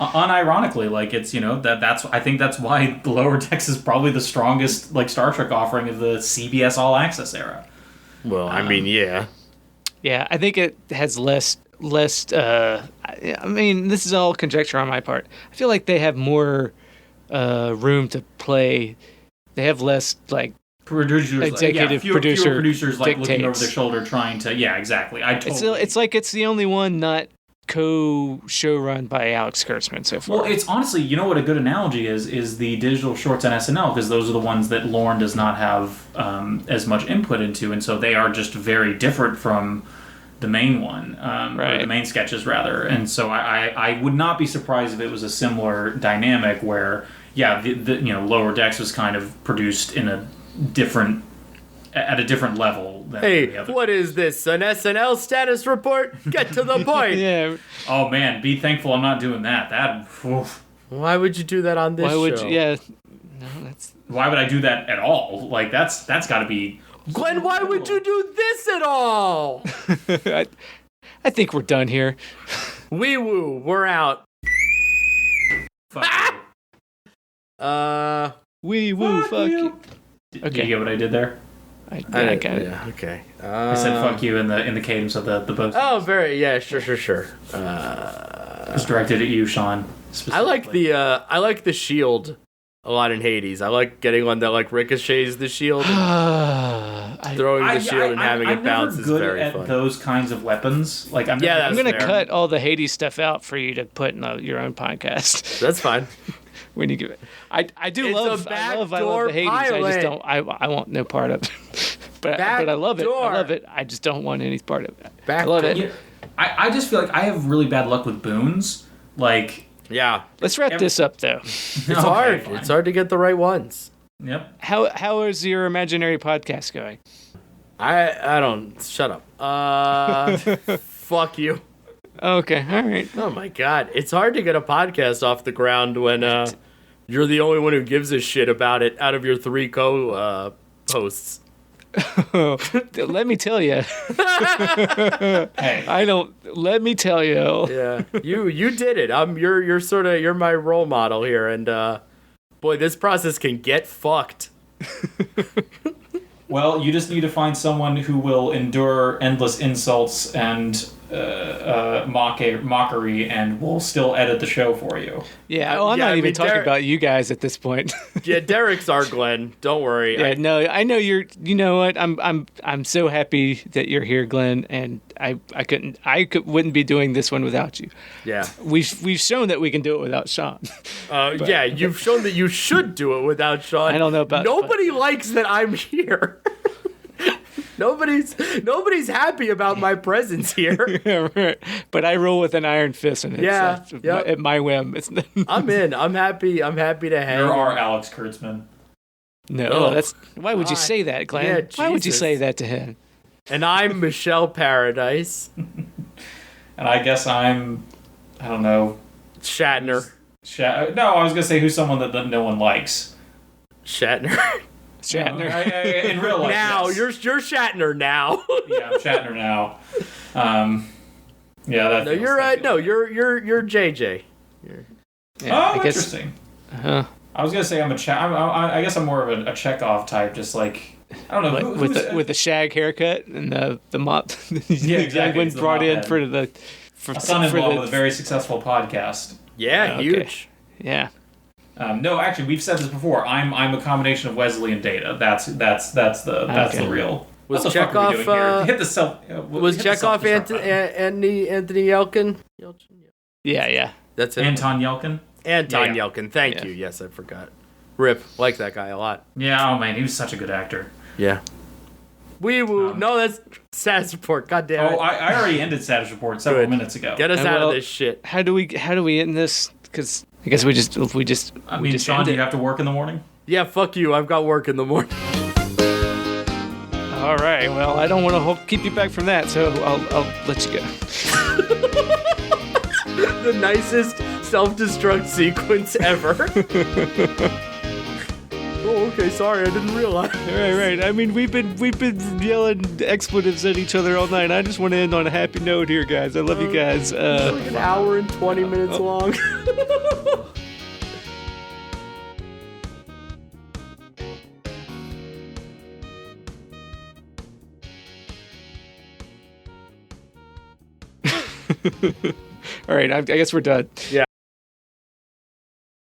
Unironically, like it's I think that's why Lower Decks is probably the strongest like Star Trek offering of the CBS All Access era. Well, I mean, yeah. yeah, I think it has less. I mean, this is all conjecture on my part. I feel like they have more room to play. They have less like Producers, executive fewer producer producers like looking over dictates. their shoulder trying to. Yeah, exactly. It's like it's the only one not co-show run by Alex Kurtzman so far. Well, it's honestly, what a good analogy is the digital shorts on SNL, because those are the ones that Lorne does not have as much input into, and so they are just very different from the main one, or the main sketches rather. And so I would not be surprised if it was a similar dynamic where, yeah, the Lower Decks was kind of produced in a different level than the other. What is this? An SNL status report? Get to the point. Yeah. Oh man, be thankful I'm not doing that. Oof. Why would you do that on this Why would show? you? Yeah. No, that's. Why would I do that at all? Like that's got to be. Glenn, why would you do this at all? I think we're done here. Wee woo, we're out. Fuck you. Wee woo, fuck you. Did you get what I did there? I got it. Yeah, okay. I said "fuck you" in the cadence of the boat. Oh, sure. It's directed at you, Sean. I like the shield a lot in Hades. I like getting one that like ricochets the shield. Throwing the shield and having it bounce is very fun. I'm never good at those kinds of weapons. Like I'm gonna cut all the Hades stuff out for you to put in your own podcast. That's fine. When you give it, I love the Hades. Pilot. I just don't. I want no part of it. but I love it. I love it. I just don't want any part of it. I love it. Yeah, I just feel like I have really bad luck with boons. Like, yeah. Let's wrap this up though. It's hard. Fine. It's hard to get the right ones. Yep. How is your imaginary podcast going? I don't. Shut up. Fuck you. Okay, all right. Oh my god, it's hard to get a podcast off the ground when you're the only one who gives a shit about it out of your 3 co-hosts. Let me tell you. Hey, I don't. Let me tell you. Yeah, you did it. You're my role model here, and boy, this process can get fucked. Well, you just need to find someone who will endure endless insults and mockery, and will still edit the show for you. Yeah, I'm not even talking about you guys at this point. Yeah, Derek's our Glenn. Don't worry. Yeah, I know you're. You know what? I'm so happy that you're here, Glenn, and I wouldn't be doing this one without you. Yeah, we've shown that we can do it without Sean. Yeah, you've shown that you should do it without Sean. I don't know about nobody likes that I'm here. Nobody's happy about my presence here. Yeah, right. But I rule with an iron fist, and it's at my whim. I'm in. I'm happy to hang. There are Alex Kurtzman. No, that's why would you say that, Glenn? Yeah, why would you say that to him? And I'm Michelle Paradise. And I guess I don't know. Shatner. No, I was gonna say who's someone that no one likes. Shatner. Shatner. No, in real life. Now yes. you're Shatner now. Yeah, I'm Shatner now. Yeah, that. No, you're you're JJ. Interesting. I was gonna say I'm I guess I'm more of a Chekhov type, just like I don't know with the shag haircut and the mop. Yeah, exactly. When brought in for a son-in-law with a very successful podcast. Yeah, huge. Yeah. No, actually, we've said this before. I'm a combination of Wesley and Data. That's the real. Was Chekhov hit the self? Was Chekhov Anthony Yelkin? Yeah. That's it. Anton Yelkin. Yelkin. Thank you. Yes, I forgot. Rip, like that guy a lot. Yeah. Oh man, he was such a good actor. Yeah. Wee woo. No, that's status report. God damn it. Oh, I already ended status report several minutes ago. Get us out of this shit. How do we end this? Because I guess we just Sean, do you have to work in the morning? Yeah, fuck you. I've got work in the morning. All right. Well, I don't want to keep you back from that, so I'll let you go. The nicest self-destruct sequence ever. Oh, okay. Sorry, I didn't realize. Right. I mean, we've been yelling expletives at each other all night. I just want to end on a happy note here, guys. I love you guys. It's like an hour and 20 minutes long. All right. I guess we're done. Yeah.